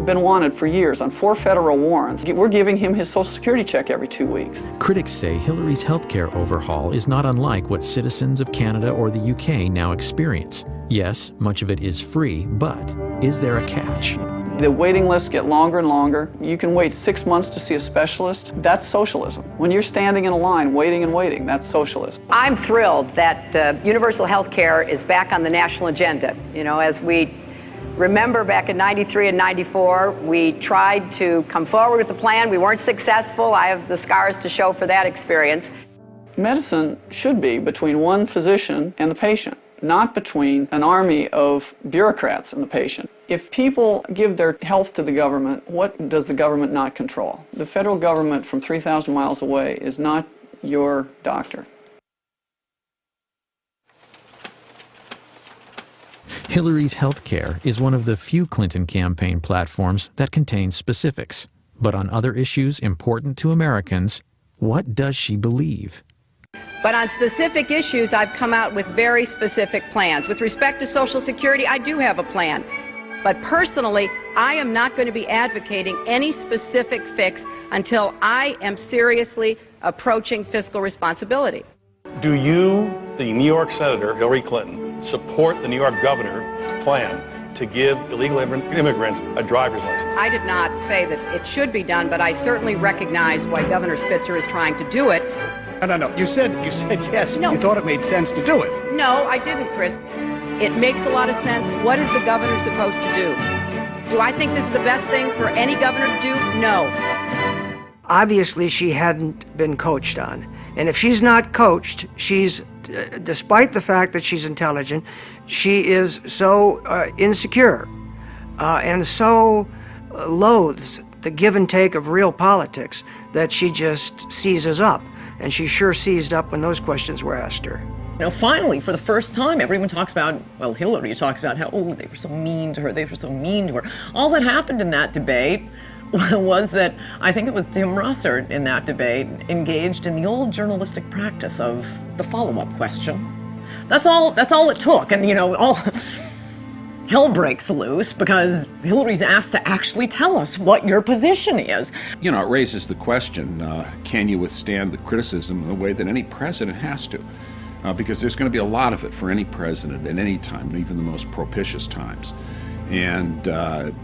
been wanted for years on 4 federal warrants. We're giving him his Social Security check every 2 weeks. Critics say Hillary's healthcare overhaul is not unlike what citizens of Canada or the UK now experience. Yes, much of it is free, but is there a catch? The waiting lists get longer and longer. You can wait 6 months to see a specialist. That's socialism. When you're standing in a line, waiting and waiting, that's socialism. I'm thrilled that universal health care is back on the national agenda. You know, as we remember back in 93 and 94, we tried to come forward with the plan. We weren't successful. I have the scars to show for that experience. Medicine should be between one physician and the patient, not between an army of bureaucrats and the patient. If people give their health to the government, what does the government not control? The federal government from 3,000 miles away is not your doctor. Hillary's health care is one of the few Clinton campaign platforms that contains specifics. But on other issues important to Americans, what does she believe? But on specific issues, I've come out with very specific plans. With respect to Social Security, I do have a plan. But personally, I am not going to be advocating any specific fix until I am seriously approaching fiscal responsibility. Do you, the New York Senator Hillary Clinton, support the New York governor's plan to give illegal immigrants a driver's license? I did not say that it should be done, but I certainly recognize why Governor Spitzer is trying to do it. No. You said yes. No. You thought it made sense to do it. No, I didn't, Chris. It makes a lot of sense. What is the governor supposed to do? Do I think this is the best thing for any governor to do? No. Obviously, she hadn't been coached on. And if she's not coached, she's, despite the fact that she's intelligent, she is so insecure and so loathes the give and take of real politics that she just seizes up. And she sure seized up when those questions were asked her. You know, finally, for the first time, everyone talks about, well, Hillary talks about how, oh, they were so mean to her, they were so mean to her. All that happened in that debate was that, I think it was Tim Russert in that debate, engaged in the old journalistic practice of the follow-up question. That's all it took, and, you know, all hell breaks loose because Hillary's asked to actually tell us what your position is. You know, it raises the question, can you withstand the criticism in the way that any president has to? Because there's going to be a lot of it for any president at any time, even the most propitious times. And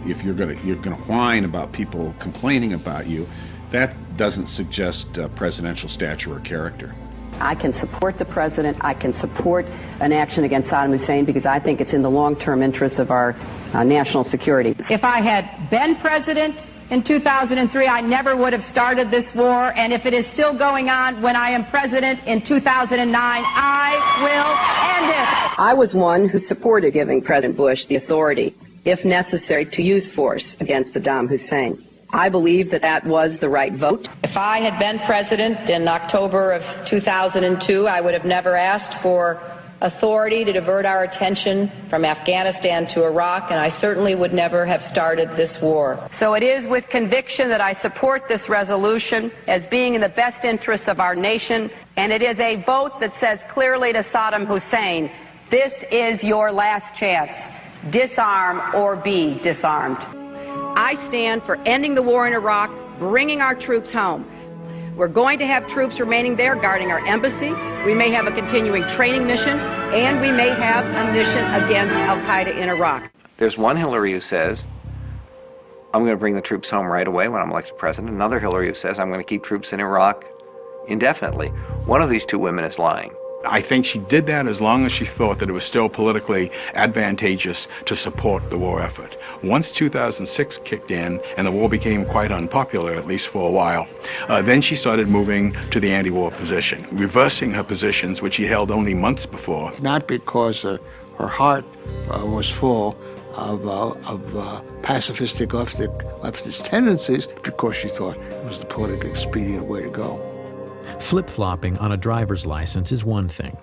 if you're going to whine about people complaining about you, that doesn't suggest presidential stature or character. I can support the president. I can support an action against Saddam Hussein because I think it's in the long-term interests of our national security. If I had been president in 2003, I never would have started this war. And if it is still going on when I am president in 2009, I will end it. I was one who supported giving President Bush the authority, if necessary, to use force against Saddam Hussein. I believe that that was the right vote. If I had been president in October of 2002, I would have never asked for authority to divert our attention from Afghanistan to Iraq, and I certainly would never have started this war. So it is with conviction that I support this resolution as being in the best interests of our nation, and it is a vote that says clearly to Saddam Hussein, this is your last chance. Disarm or be disarmed. I stand for ending the war in Iraq, bringing our troops home. We're going to have troops remaining there guarding our embassy. We may have a continuing training mission, and we may have a mission against al-Qaeda in Iraq. There's one Hillary who says, I'm going to bring the troops home right away when I'm elected president. Another Hillary who says, I'm going to keep troops in Iraq indefinitely. One of these two women is lying. I think she did that as long as she thought that it was still politically advantageous to support the war effort. Once 2006 kicked in and the war became quite unpopular, at least for a while, then she started moving to the anti-war position, reversing her positions which she held only months before. Not because her heart was full of pacifistic leftist tendencies, because she thought it was the politically expedient way to go. Flip-flopping on a driver's license is one thing,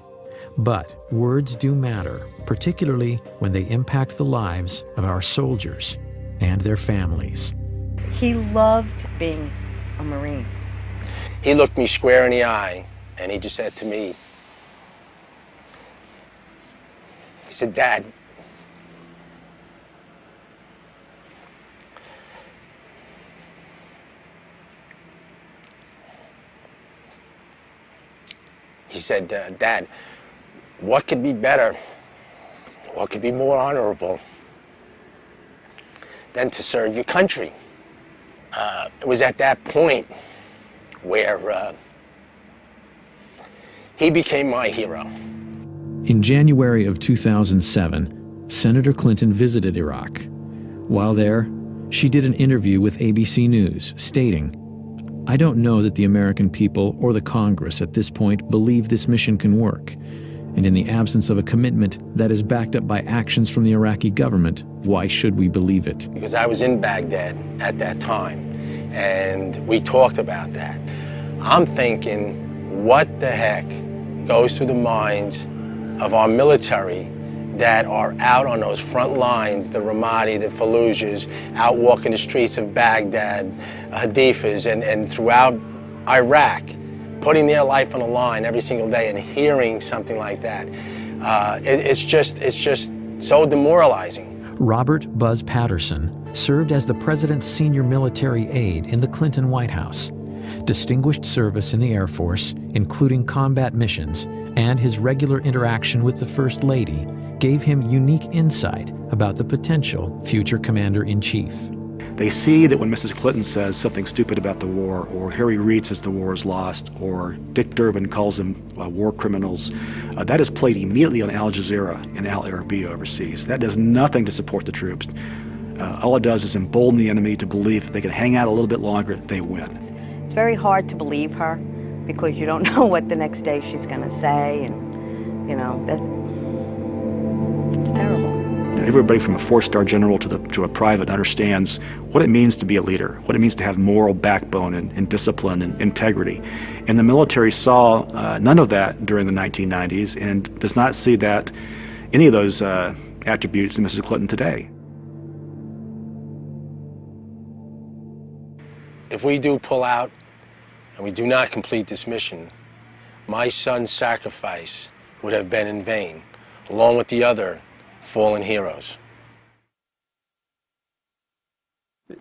but words do matter, particularly when they impact the lives of our soldiers and their families. He loved being a Marine. He looked me square in the eye and he just said to me, he said, Dad, he said, Dad, what could be better, what could be more honorable than to serve your country? It was at that point where he became my hero. In January of 2007, Senator Clinton visited Iraq. While there, she did an interview with ABC News, stating, I don't know that the American people or the Congress at this point believe this mission can work. And in the absence of a commitment that is backed up by actions from the Iraqi government, why should we believe it? Because I was in Baghdad at that time, and we talked about that. I'm thinking, what the heck goes through the minds of our military that are out on those front lines, the Ramadi, the Fallujahs, out walking the streets of Baghdad, Hadifas, and throughout Iraq, putting their life on the line every single day and hearing something like that. It's just so demoralizing. Robert Buzz Patterson served as the president's senior military aide in the Clinton White House. Distinguished service in the Air Force, including combat missions, and his regular interaction with the First Lady gave him unique insight about the potential future commander-in-chief. They see that when Mrs. Clinton says something stupid about the war, or Harry Reid says the war is lost, or Dick Durbin calls them war criminals, that is played immediately on Al Jazeera and Al Arabiya overseas. That does nothing to support the troops. All it does is embolden the enemy to believe if they can hang out a little bit longer, they win. It's very hard to believe her because you don't know what the next day she's going to say, and it's terrible. Everybody from a four-star general to a private understands what it means to be a leader, what it means to have moral backbone and discipline and integrity. And the military saw none of that during the 1990s and does not see that any of those attributes in Mrs. Clinton today. If we do pull out and we do not complete this mission, my son's sacrifice would have been in vain, along with the other fallen heroes.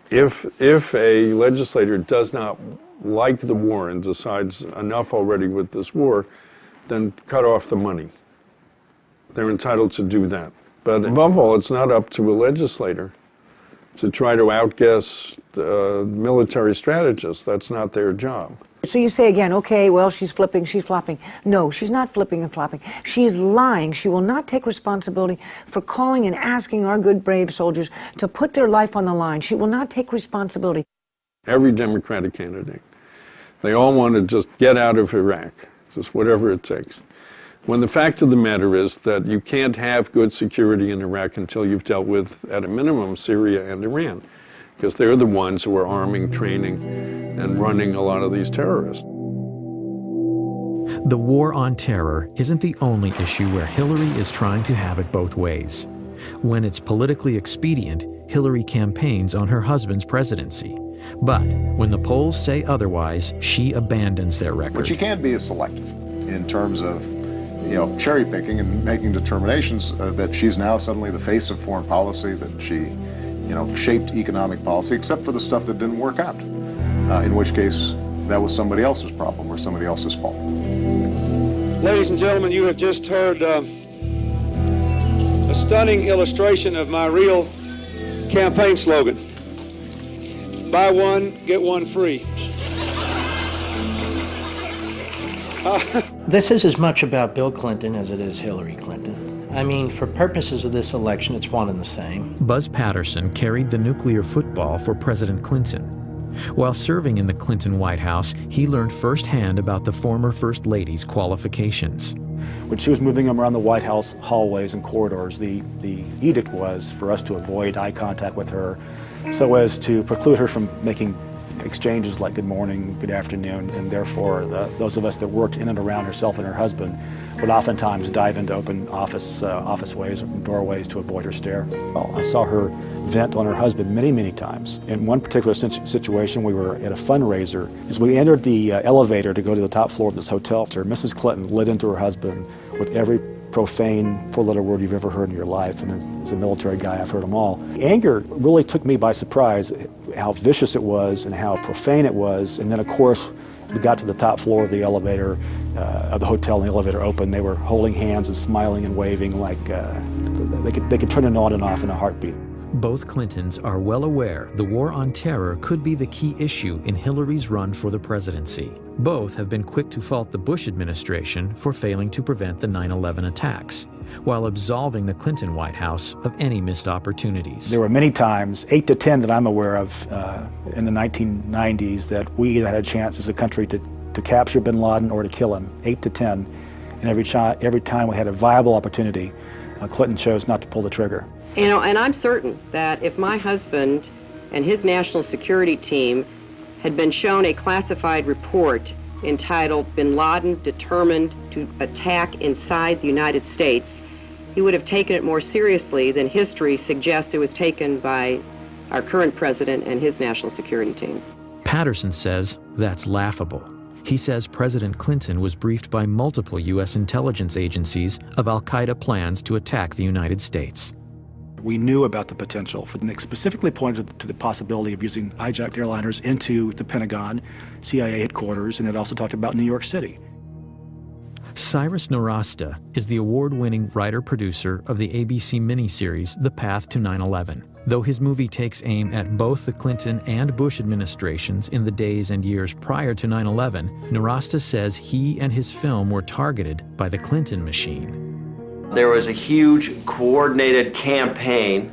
If a legislator does not like the war and decides enough already with this war, then cut off the money. They're entitled to do that. But above all, it's not up to a legislator to try to outguess military strategists. That's not their job. So you say again, okay, well, she's flipping, she's flopping. No, she's not flipping and flopping. She is lying. She will not take responsibility for calling and asking our good, brave soldiers to put their life on the line. She will not take responsibility. Every Democratic candidate, they all want to just get out of Iraq, just whatever it takes. When the fact of the matter is that you can't have good security in Iraq until you've dealt with, at a minimum, Syria and Iran, because they're the ones who are arming, training, and running a lot of these terrorists. The war on terror isn't the only issue where Hillary is trying to have it both ways. When it's politically expedient, Hillary campaigns on her husband's presidency. But when the polls say otherwise, she abandons their record. But she can't be as selective in terms of, cherry picking and making determinations that she's now suddenly the face of foreign policy, that she, shaped economic policy, except for the stuff that didn't work out, in which case that was somebody else's problem or somebody else's fault. Ladies and gentlemen, you have just heard a stunning illustration of my real campaign slogan. Buy one, get one free. This is as much about Bill Clinton as it is Hillary Clinton. I mean, for purposes of this election, it's one and the same. Buzz Patterson carried the nuclear football for President Clinton. While serving in the Clinton White House, he learned firsthand about the former First Lady's qualifications. When she was moving around the White House hallways and corridors, the edict was for us to avoid eye contact with her so as to preclude her from making exchanges like good morning, good afternoon, and therefore those of us that worked in and around herself and her husband would oftentimes dive into open office ways or doorways to avoid her stare. Well, I saw her vent on her husband many, many times. In one particular situation, we were at a fundraiser. As we entered the elevator to go to the top floor of this hotel, Mrs. Clinton lit into her husband with every profane four-letter word you've ever heard in your life, and as a military guy, I've heard them all. Anger really took me by surprise, how vicious it was and how profane it was, and then of course, we got to the top floor of the elevator, of the hotel, and the elevator opened. They were holding hands and smiling and waving like they could turn it on and off in a heartbeat. Both Clintons are well aware the war on terror could be the key issue in Hillary's run for the presidency. Both have been quick to fault the Bush administration for failing to prevent the 9/11 attacks, while absolving the Clinton White House of any missed opportunities. There were many times, 8 to 10 that I'm aware of, in the 1990s, that we had a chance as a country to capture bin Laden or to kill him, 8 to 10. And every time we had a viable opportunity, Clinton chose not to pull the trigger. And I'm certain that if my husband and his national security team had been shown a classified report entitled Bin Laden Determined to Attack Inside the United States, he would have taken it more seriously than history suggests it was taken by our current president and his national security team. Patterson says that's laughable. He says President Clinton was briefed by multiple U.S. intelligence agencies of al-Qaeda plans to attack the United States. We knew about the potential. Nick specifically pointed to the possibility of using hijacked airliners into the Pentagon, CIA headquarters, and it also talked about New York City. Cyrus Nowrasteh is the award-winning writer-producer of the ABC miniseries The Path to 9/11. Though his movie takes aim at both the Clinton and Bush administrations in the days and years prior to 9/11, Nowrasteh says he and his film were targeted by the Clinton machine. There was a huge coordinated campaign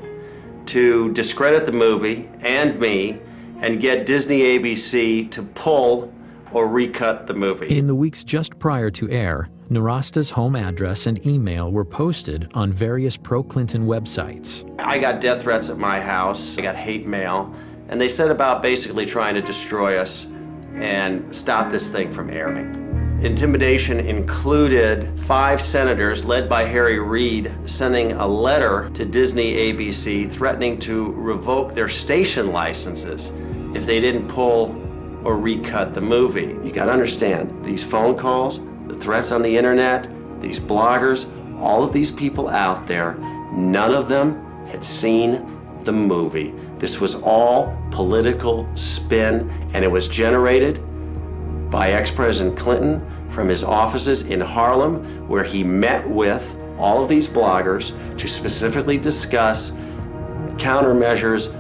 to discredit the movie and me and get Disney ABC to pull or recut the movie. In the weeks just prior to air, Nowrasteh's home address and email were posted on various pro-Clinton websites. I got death threats at my house, I got hate mail, and they set about basically trying to destroy us and stop this thing from airing. Intimidation included 5 senators led by Harry Reid sending a letter to Disney ABC threatening to revoke their station licenses if they didn't pull or recut the movie. You gotta understand, these phone calls, the threats on the internet, these bloggers, all of these people out there, none of them had seen the movie. This was all political spin, and it was generated by ex-President Clinton from his offices in Harlem, where he met with all of these bloggers to specifically discuss countermeasures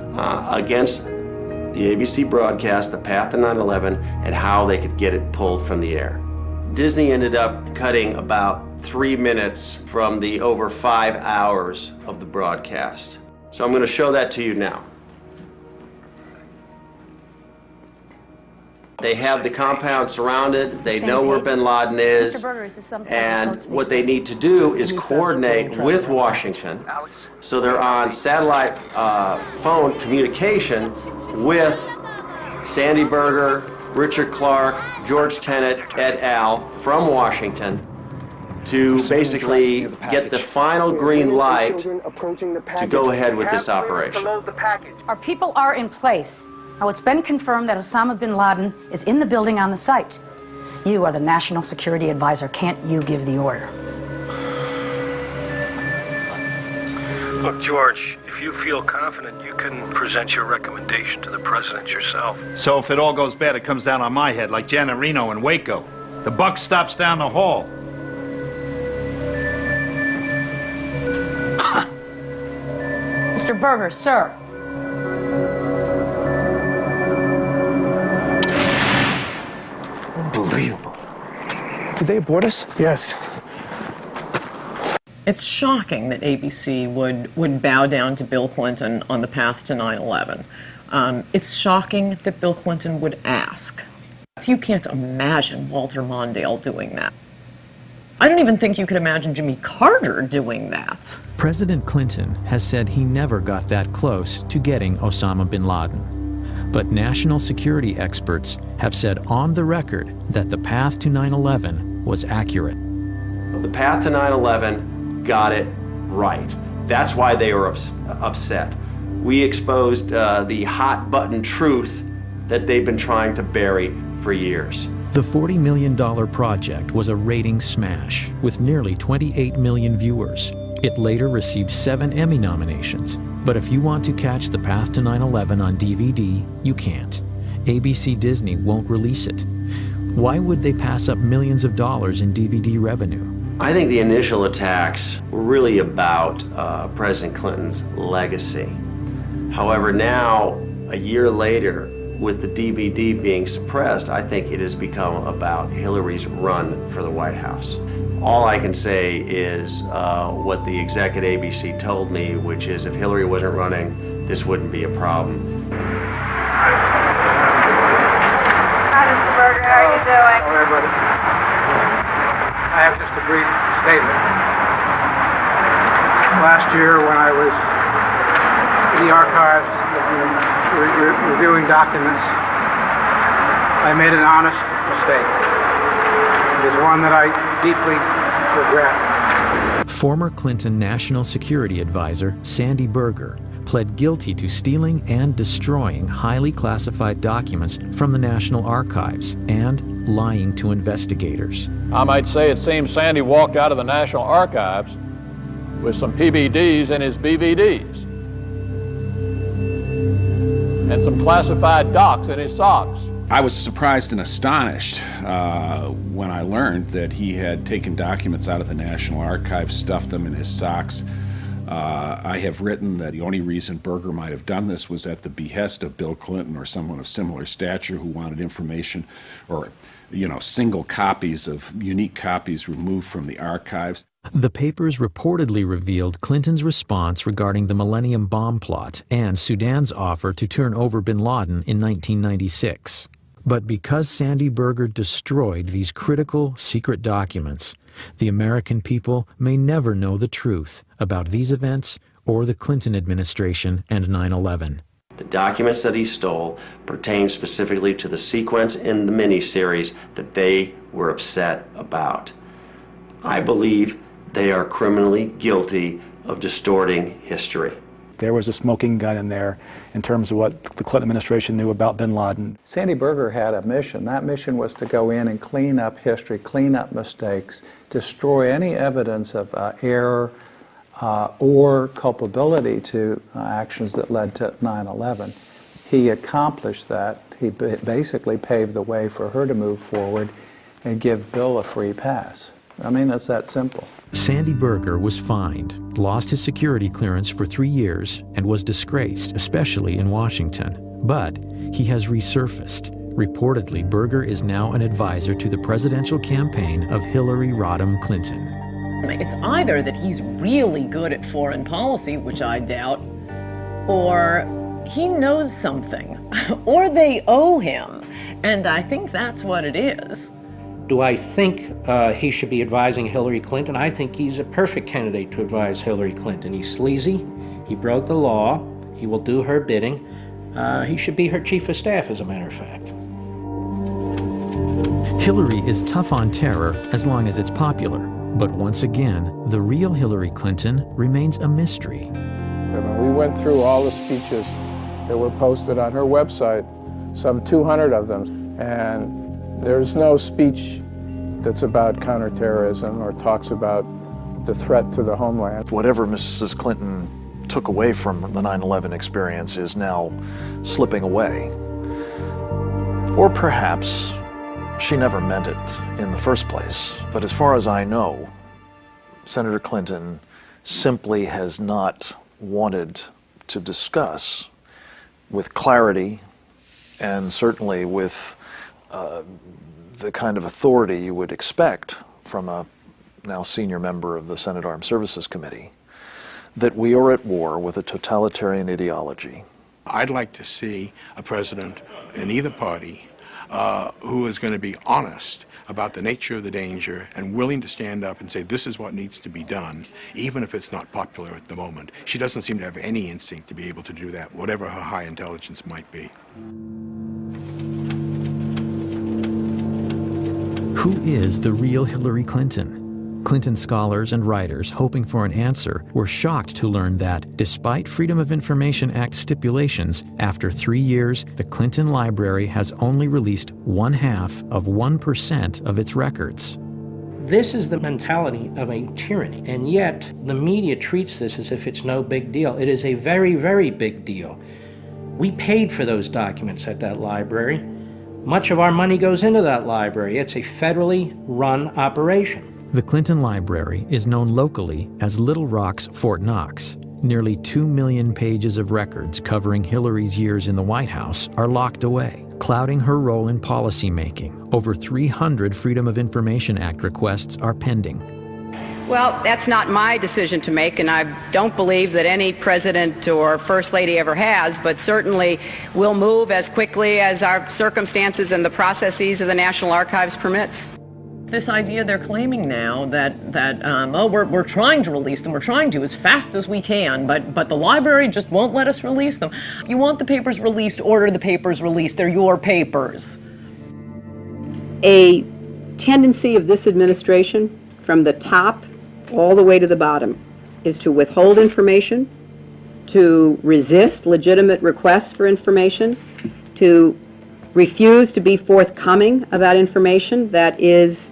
against the ABC broadcast, The Path to 9/11, and how they could get it pulled from the air. Disney ended up cutting about 3 minutes from the over 5 hours of the broadcast. So I'm going to show that to you now. They have the compound surrounded, they know where bin Laden is, Mr. Berger, is this something and what they need to do is coordinate with Washington, so they're on satellite phone communication with Sandy Berger, Richard Clark, George Tenet, et al. From Washington to basically get the final green light to go ahead with this operation. Our people are in place. Now, it's been confirmed that Osama bin Laden is in the building on the site. You are the National Security Advisor. Can't you give the order? Look, George, if you feel confident, you can present your recommendation to the president yourself. So if it all goes bad, it comes down on my head, like Janet Reno in Waco. The buck stops down the hall. Mr. Berger, sir. Unbelievable. Did they abort us? Yes. It's shocking that ABC would bow down to Bill Clinton on the path to 9/11. It's shocking that Bill Clinton would ask. You can't imagine Walter Mondale doing that. I don't even think you could imagine Jimmy Carter doing that. President Clinton has said he never got that close to getting Osama bin Laden. But national security experts have said on the record that the path to 9/11 was accurate. The path to 9/11 got it right. That's why they were upset. We exposed the hot button truth that they've been trying to bury for years. The $40 million project was a rating smash with nearly 28 million viewers. It later received 7 Emmy nominations. But if you want to catch The Path to 9/11 on DVD, you can't. ABC Disney won't release it. Why would they pass up millions of dollars in DVD revenue? I think the initial attacks were really about President Clinton's legacy. However, now, a year later, with the DVD being suppressed, I think it has become about Hillary's run for the White House. All I can say is what the exec at ABC told me, which is if Hillary wasn't running, this wouldn't be a problem. Hi, Mr. Berger. How are you doing? All right, buddy. I have just a brief statement. Last year, when I was in the archives reviewing documents, I made an honest mistake. It is one that I deeply regret. Former Clinton National Security Advisor Sandy Berger pled guilty to stealing and destroying highly classified documents from the National Archives and lying to investigators. I might say it seems Sandy walked out of the National Archives with some PBDs in his BVDs and some classified docs in his socks. I was surprised and astonished when I learned that he had taken documents out of the National Archives, stuffed them in his socks. I have written that the only reason Berger might have done this was at the behest of Bill Clinton or someone of similar stature who wanted information or, single copies of unique copies removed from the archives. The papers reportedly revealed Clinton's response regarding the Millennium Bomb plot and Sudan's offer to turn over bin Laden in 1996. But because Sandy Berger destroyed these critical secret documents, the American people may never know the truth about these events or the Clinton administration and 9/11. The documents that he stole pertain specifically to the sequence in the miniseries that they were upset about. I believe they are criminally guilty of distorting history. There was a smoking gun in there in terms of what the Clinton administration knew about bin Laden. Sandy Berger had a mission. That mission was to go in and clean up history, clean up mistakes, destroy any evidence of error or culpability to actions that led to 9/11. He accomplished that. He basically paved the way for her to move forward and give Bill a free pass. I mean, it's that simple. Sandy Berger was fined, lost his security clearance for 3 years, and was disgraced, especially in Washington. But he has resurfaced. Reportedly, Berger is now an advisor to the presidential campaign of Hillary Rodham Clinton. It's either that he's really good at foreign policy, which I doubt, or he knows something, or they owe him. And I think that's what it is. Do I think he should be advising Hillary Clinton? I think he's a perfect candidate to advise Hillary Clinton. He's sleazy, he broke the law, he will do her bidding. He should be her chief of staff, as a matter of fact. Hillary is tough on terror as long as it's popular. But once again, the real Hillary Clinton remains a mystery. We went through all the speeches that were posted on her website, some 200 of them, and there's no speech that's about counterterrorism or talks about the threat to the homeland. Whatever Mrs. Clinton took away from the 9/11 experience is now slipping away. Or perhaps she never meant it in the first place. But as far as I know, Senator Clinton simply has not wanted to discuss with clarity and certainly with the kind of authority you would expect from a now senior member of the Senate Armed Services Committee, that we are at war with a totalitarian ideology. I'd like to see a president in either party who is going to be honest about the nature of the danger and willing to stand up and say this is what needs to be done, even if it's not popular at the moment. She doesn't seem to have any instinct to be able to do that, whatever her high intelligence might be. Who is the real Hillary Clinton? Clinton scholars and writers hoping for an answer were shocked to learn that, despite Freedom of Information Act stipulations, after 3 years, the Clinton Library has only released 0.5% of its records. This is the mentality of a tyranny, and yet the media treats this as if it's no big deal. It is a very, very big deal. We paid for those documents at that library. Much of our money goes into that library. It's a federally run operation. The Clinton Library is known locally as Little Rock's Fort Knox. Nearly 2 million pages of records covering Hillary's years in the White House are locked away, clouding her role in policymaking. Over 300 Freedom of Information Act requests are pending. Well, that's not my decision to make, and I don't believe that any president or first lady ever has, but certainly we'll move as quickly as our circumstances and the processes of the National Archives permits. This idea they're claiming now that we're trying to release them, we're trying to as fast as we can, but the library just won't let us release them. You want the papers released, order the papers released. They're your papers. A tendency of this administration, from the top all the way to the bottom, is to withhold information, to resist legitimate requests for information, to refuse to be forthcoming about information that is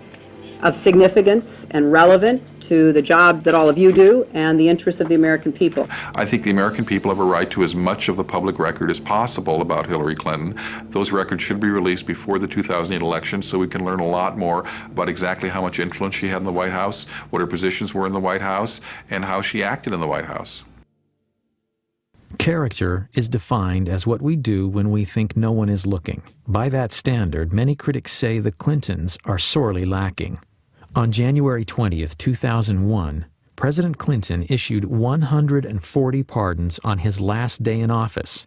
of significance and relevant to the job that all of you do and the interests of the American people. I think the American people have a right to as much of the public record as possible about Hillary Clinton. Those records should be released before the 2008 election so we can learn a lot more about exactly how much influence she had in the White House, what her positions were in the White House, and how she acted in the White House. Character is defined as what we do when we think no one is looking. By that standard, many critics say the Clintons are sorely lacking. On January 20th, 2001, President Clinton issued 140 pardons on his last day in office.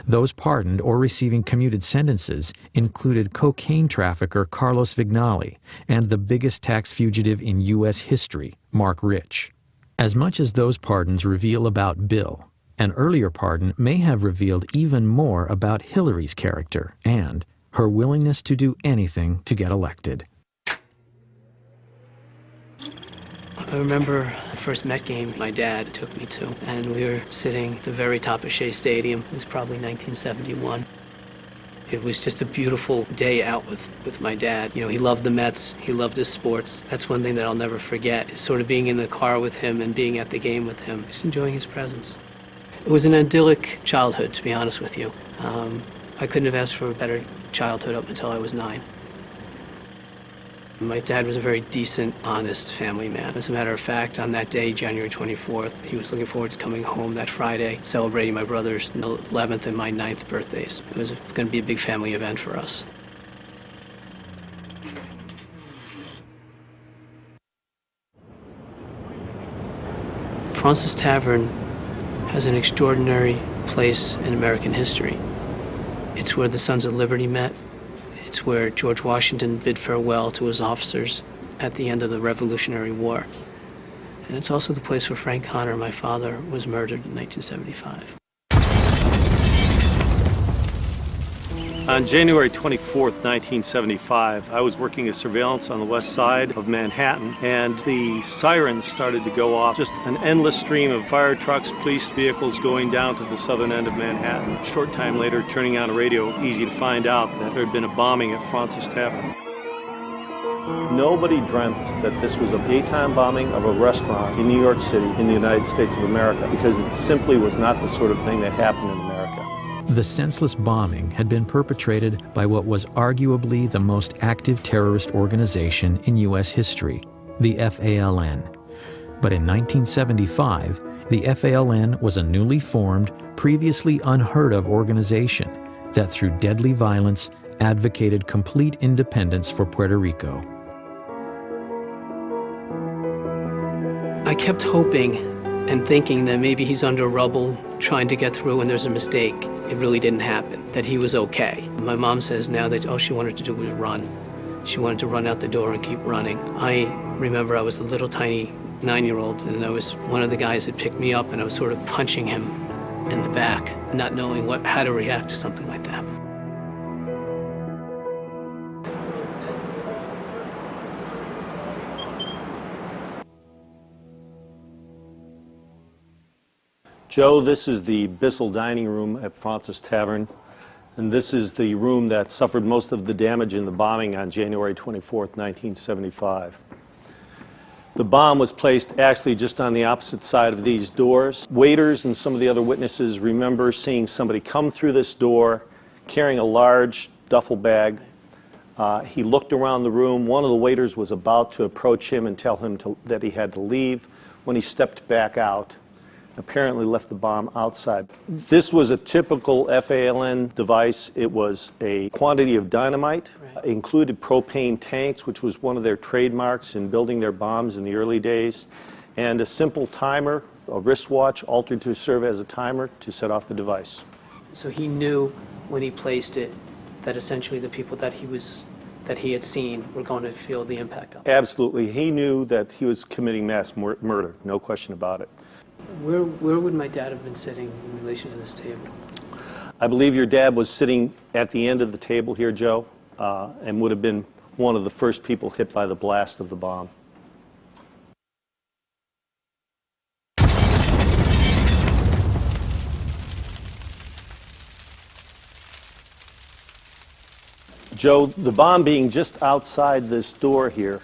Those pardoned or receiving commuted sentences included cocaine trafficker Carlos Vignali and the biggest tax fugitive in U.S. history, Mark Rich. As much as those pardons reveal about Bill, an earlier pardon may have revealed even more about Hillary's character and her willingness to do anything to get elected. I remember the first Met game my dad took me to, and we were sitting at the very top of Shea Stadium. It was probably 1971. It was just a beautiful day out with my dad. You know, he loved the Mets, he loved his sports. That's one thing that I'll never forget, is sort of being in the car with him and being at the game with him, just enjoying his presence. It was an idyllic childhood, to be honest with you. I couldn't have asked for a better childhood up until I was 9. My dad was a very decent, honest family man. As a matter of fact, on that day, January 24th, he was looking forward to coming home that Friday, celebrating my brother's 11th and my 9th birthdays. It was going to be a big family event for us. Fraunces Tavern has an extraordinary place in American history. It's where the Sons of Liberty met. It's where George Washington bid farewell to his officers at the end of the Revolutionary War. And it's also the place where Frank Connor, my father, was murdered in 1975. On January 24th, 1975, I was working as surveillance on the west side of Manhattan, and the sirens started to go off. Just an endless stream of fire trucks, police vehicles going down to the southern end of Manhattan. A short time later, turning on a radio, easy to find out that there had been a bombing at Fraunces Tavern. Nobody dreamt that this was a daytime bombing of a restaurant in New York City in the United States of America, because it simply was not the sort of thing that happened in America. The senseless bombing had been perpetrated by what was arguably the most active terrorist organization in U.S. history, the FALN. But in 1975, the FALN was a newly formed, previously unheard of organization that through deadly violence advocated complete independence for Puerto Rico. I kept hoping and thinking that maybe he's under rubble trying to get through and there's a mistake. It really didn't happen, that he was okay. My mom says now that all she wanted to do was run. She wanted to run out the door and keep running. I remember I was a little tiny 9-year-old, and I was one of the guys that picked me up, and I was sort of punching him in the back, not knowing how to react to something like that. Joe, this is the Bissell dining room at Fraunces Tavern, and this is the room that suffered most of the damage in the bombing on January 24th, 1975. The bomb was placed actually just on the opposite side of these doors. Waiters and some of the other witnesses remember seeing somebody come through this door carrying a large duffel bag. He looked around the room. One of the waiters was about to approach him and tell him that he had to leave when he stepped back out. Apparently left the bomb outside. This was a typical FALN device. It was a quantity of dynamite, included propane tanks, which was one of their trademarks in building their bombs in the early days, and a simple timer, a wristwatch altered to serve as a timer to set off the device. So he knew when he placed it that essentially the people that he had seen were going to feel the impact of it. Absolutely. He knew that he was committing mass murder, no question about it. Where would my dad have been sitting in relation to this table? I believe your dad was sitting at the end of the table here, Joe, and would have been one of the first people hit by the blast of the bomb. Joe, the bomb being just outside this door here,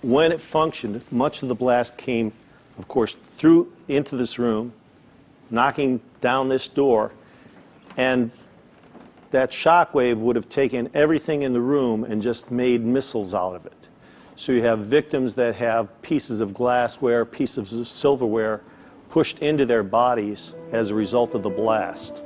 when it functioned, much of the blast came, of course, through into this room, knocking down this door, and that shock wave would have taken everything in the room and just made missiles out of it. So you have victims that have pieces of glassware, pieces of silverware pushed into their bodies as a result of the blast.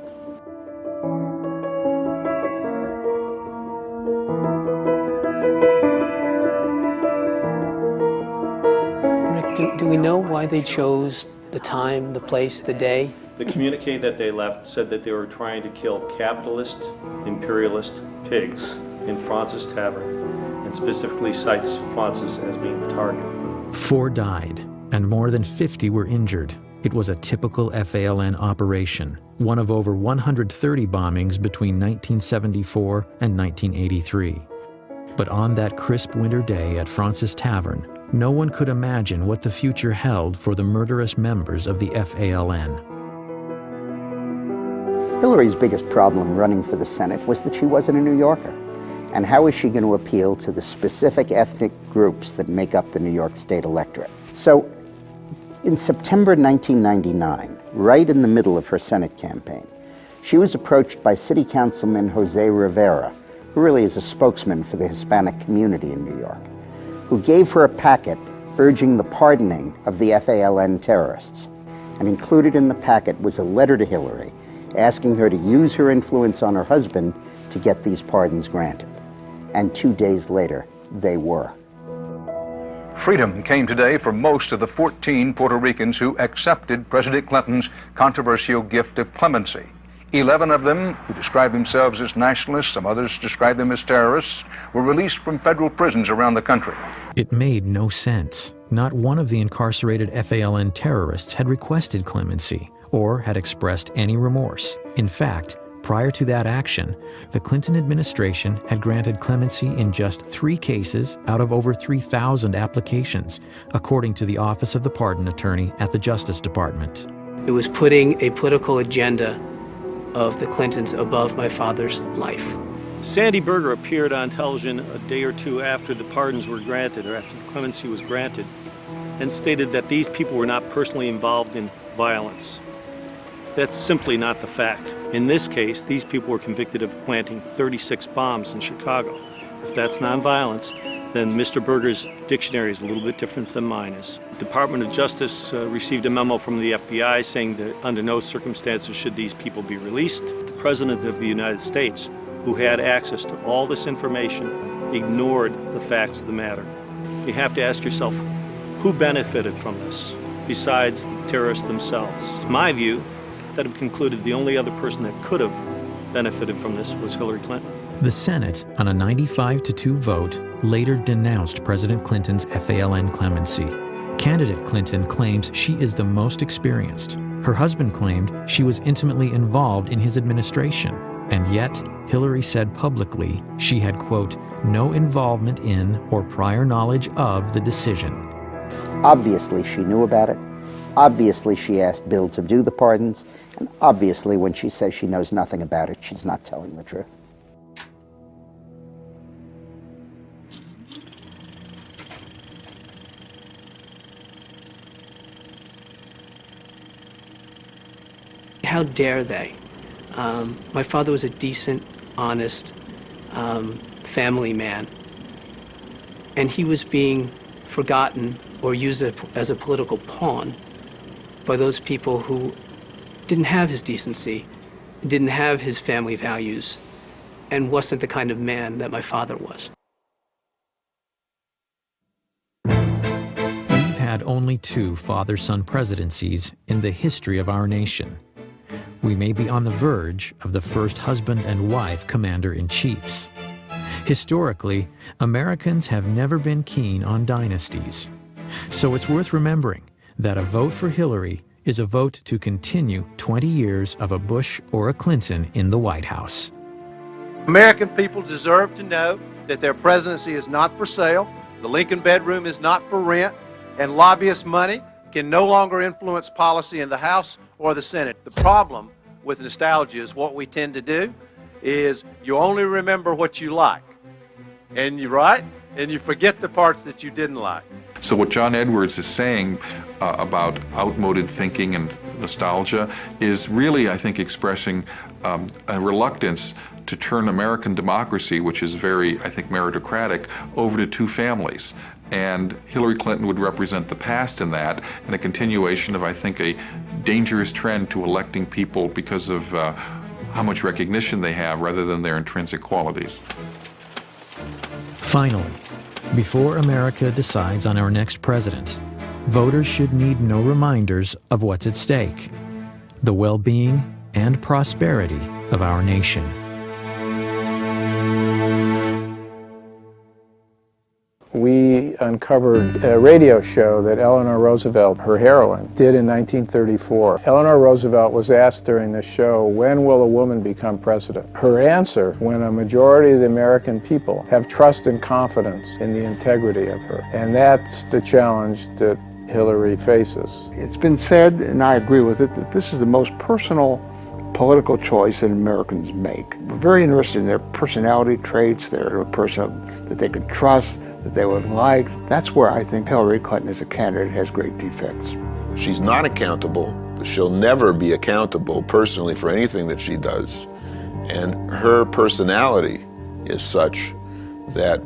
Do we know why they chose the time, the place, the day? The communique that they left said that they were trying to kill capitalist, imperialist pigs in Fraunces Tavern, and specifically cites Fraunces as being the target. 4 died, and more than 50 were injured. It was a typical FALN operation, one of over 130 bombings between 1974 and 1983. But on that crisp winter day at Fraunces Tavern, no one could imagine what the future held for the murderous members of the FALN. Hillary's biggest problem running for the Senate was that she wasn't a New Yorker. And how is she going to appeal to the specific ethnic groups that make up the New York State electorate? So, in September 1999, right in the middle of her Senate campaign, she was approached by City Councilman Jose Rivera, who really is a spokesman for the Hispanic community in New York, who gave her a packet urging the pardoning of the FALN terrorists. And included in the packet was a letter to Hillary asking her to use her influence on her husband to get these pardons granted. And 2 days later, they were. Freedom came today for most of the 14 Puerto Ricans who accepted President Clinton's controversial gift of clemency. 11 of them, who describe themselves as nationalists, some others describe them as terrorists, were released from federal prisons around the country. It made no sense. Not one of the incarcerated FALN terrorists had requested clemency or had expressed any remorse. In fact, Prior to that action, the Clinton administration had granted clemency in just 3 cases out of over 3,000 applications, according to the Office of the Pardon Attorney at the Justice Department. It was putting a political agenda of the Clintons above my father's life. Sandy Berger appeared on television a day or two after the pardons were granted, or after the clemency was granted, and stated that these people were not personally involved in violence. That's simply not the fact. In this case, these people were convicted of planting 36 bombs in Chicago. If that's nonviolence, then Mr. Berger's dictionary is a little bit different than mine is. The Department of Justice received a memo from the FBI saying that under no circumstances should these people be released. The President of the United States, who had access to all this information, ignored the facts of the matter. You have to ask yourself, who benefited from this besides the terrorists themselves? It's my view that have concluded the only other person that could have benefited from this was Hillary Clinton. The Senate, on a 95-2 vote, later denounced President Clinton's FALN clemency. Candidate Clinton claims she is the most experienced. Her husband claimed she was intimately involved in his administration, and yet Hillary said publicly she had, quote, no involvement in or prior knowledge of the decision. Obviously she knew about it. Obviously she asked Bill to do the pardons. And obviously when she says she knows nothing about it, she's not telling the truth. How dare they? My father was a decent, honest family man, and he was being forgotten or used as a political pawn by those people who didn't have his decency, didn't have his family values, and wasn't the kind of man that my father was. We've had only 2 father-son presidencies in the history of our nation. We may be on the verge of the first husband and wife commander-in-chiefs. Historically, Americans have never been keen on dynasties. So it's worth remembering that a vote for Hillary is a vote to continue 20 years of a Bush or a Clinton in the White House. American people deserve to know that their presidency is not for sale, the Lincoln bedroom is not for rent, and lobbyist money can no longer influence policy in the House or the Senate. The problem with nostalgia is what we tend to do is you only remember what you like, and you forget the parts that you didn't like. So what John Edwards is saying about outmoded thinking and nostalgia is really, I think, expressing a reluctance to turn American democracy, which is very, I think, meritocratic, over to 2 families. And Hillary Clinton would represent the past in that, and a continuation of, I think, a dangerous trend to electing people because of how much recognition they have rather than their intrinsic qualities. Finally, before America decides on our next president, voters should need no reminders of what's at stake: the well-being and prosperity of our nation. We uncovered a radio show that Eleanor Roosevelt, her heroine, did in 1934. Eleanor Roosevelt was asked during the show, when will a woman become president? Her answer, when a majority of the American people have trust and confidence in the integrity of her. And that's the challenge that Hillary faces. It's been said, and I agree with it, that this is the most personal political choice that Americans make. We're very interested in their personality traits, their person that they could trust, that they would like. That's where I think Hillary Clinton as a candidate has great defects. She's not accountable. She'll never be accountable personally for anything that she does. And her personality is such that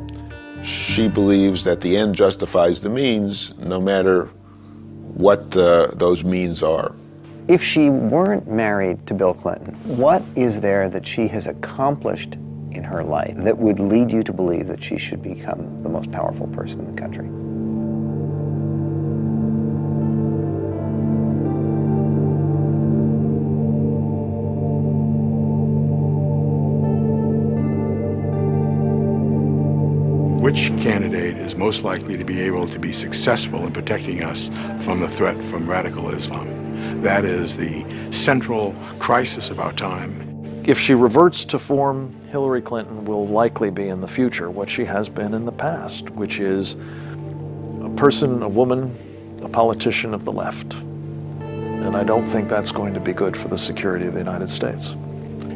she believes that the end justifies the means, no matter what those means are. If she weren't married to Bill Clinton, what is there that she has accomplished in her life that would lead you to believe that she should become the most powerful person in the country? Which candidate is most likely to be able to be successful in protecting us from the threat from radical Islam? That is the central crisis of our time. If she reverts to form, Hillary Clinton will likely be in the future what she has been in the past, which is a person, a woman, a politician of the left. And I don't think that's going to be good for the security of the United States.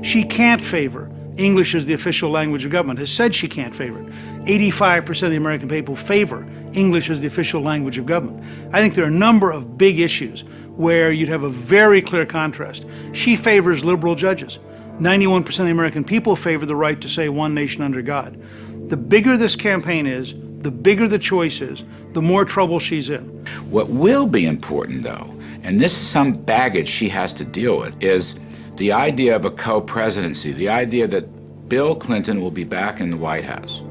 She can't favor English as the official language of government, has said she can't favor it. 85% of the American people favor English as the official language of government. I think there are a number of big issues where you'd have a very clear contrast. She favors liberal judges. 91% of the American people favor the right to say one nation under God. The bigger this campaign is, the bigger the choice is, the more trouble she's in. What will be important, though, and this is some baggage she has to deal with, is the idea of a co-presidency, the idea that Bill Clinton will be back in the White House.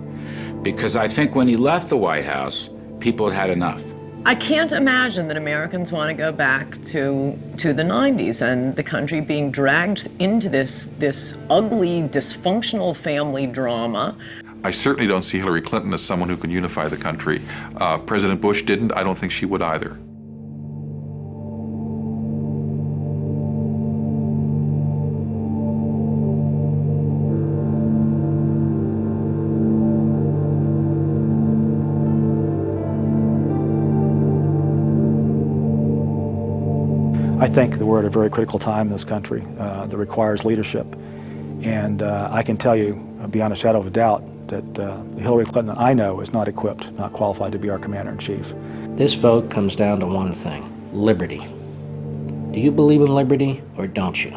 Because I think when he left the White House, people had had enough. I can't imagine that Americans want to go back to the 90s and the country being dragged into this ugly, dysfunctional family drama. I certainly don't see Hillary Clinton as someone who can unify the country. President Bush didn't. I don't think she would either. I think that we're at a very critical time in this country that requires leadership. And I can tell you, beyond a shadow of a doubt, that Hillary Clinton I know is not equipped, not qualified to be our commander-in-chief. This vote comes down to one thing: liberty. Do you believe in liberty or don't you?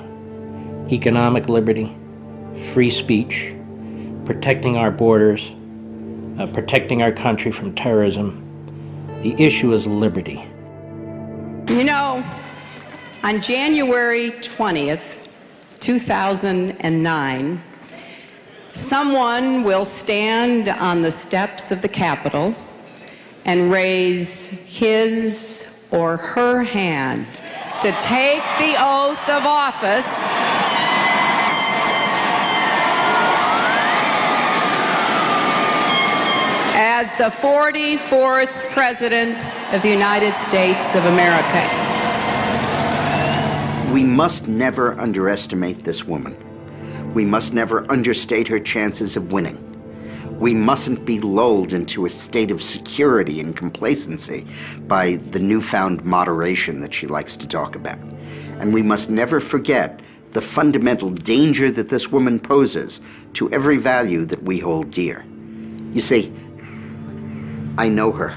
Economic liberty, free speech, protecting our borders, protecting our country from terrorism. The issue is liberty. You know, on January 20th, 2009, someone will stand on the steps of the Capitol and raise his or her hand to take the oath of office as the 44th President of the United States of America. We must never underestimate this woman. We must never understate her chances of winning. We mustn't be lulled into a state of security and complacency by the newfound moderation that she likes to talk about. And we must never forget the fundamental danger that this woman poses to every value that we hold dear. You see, I know her.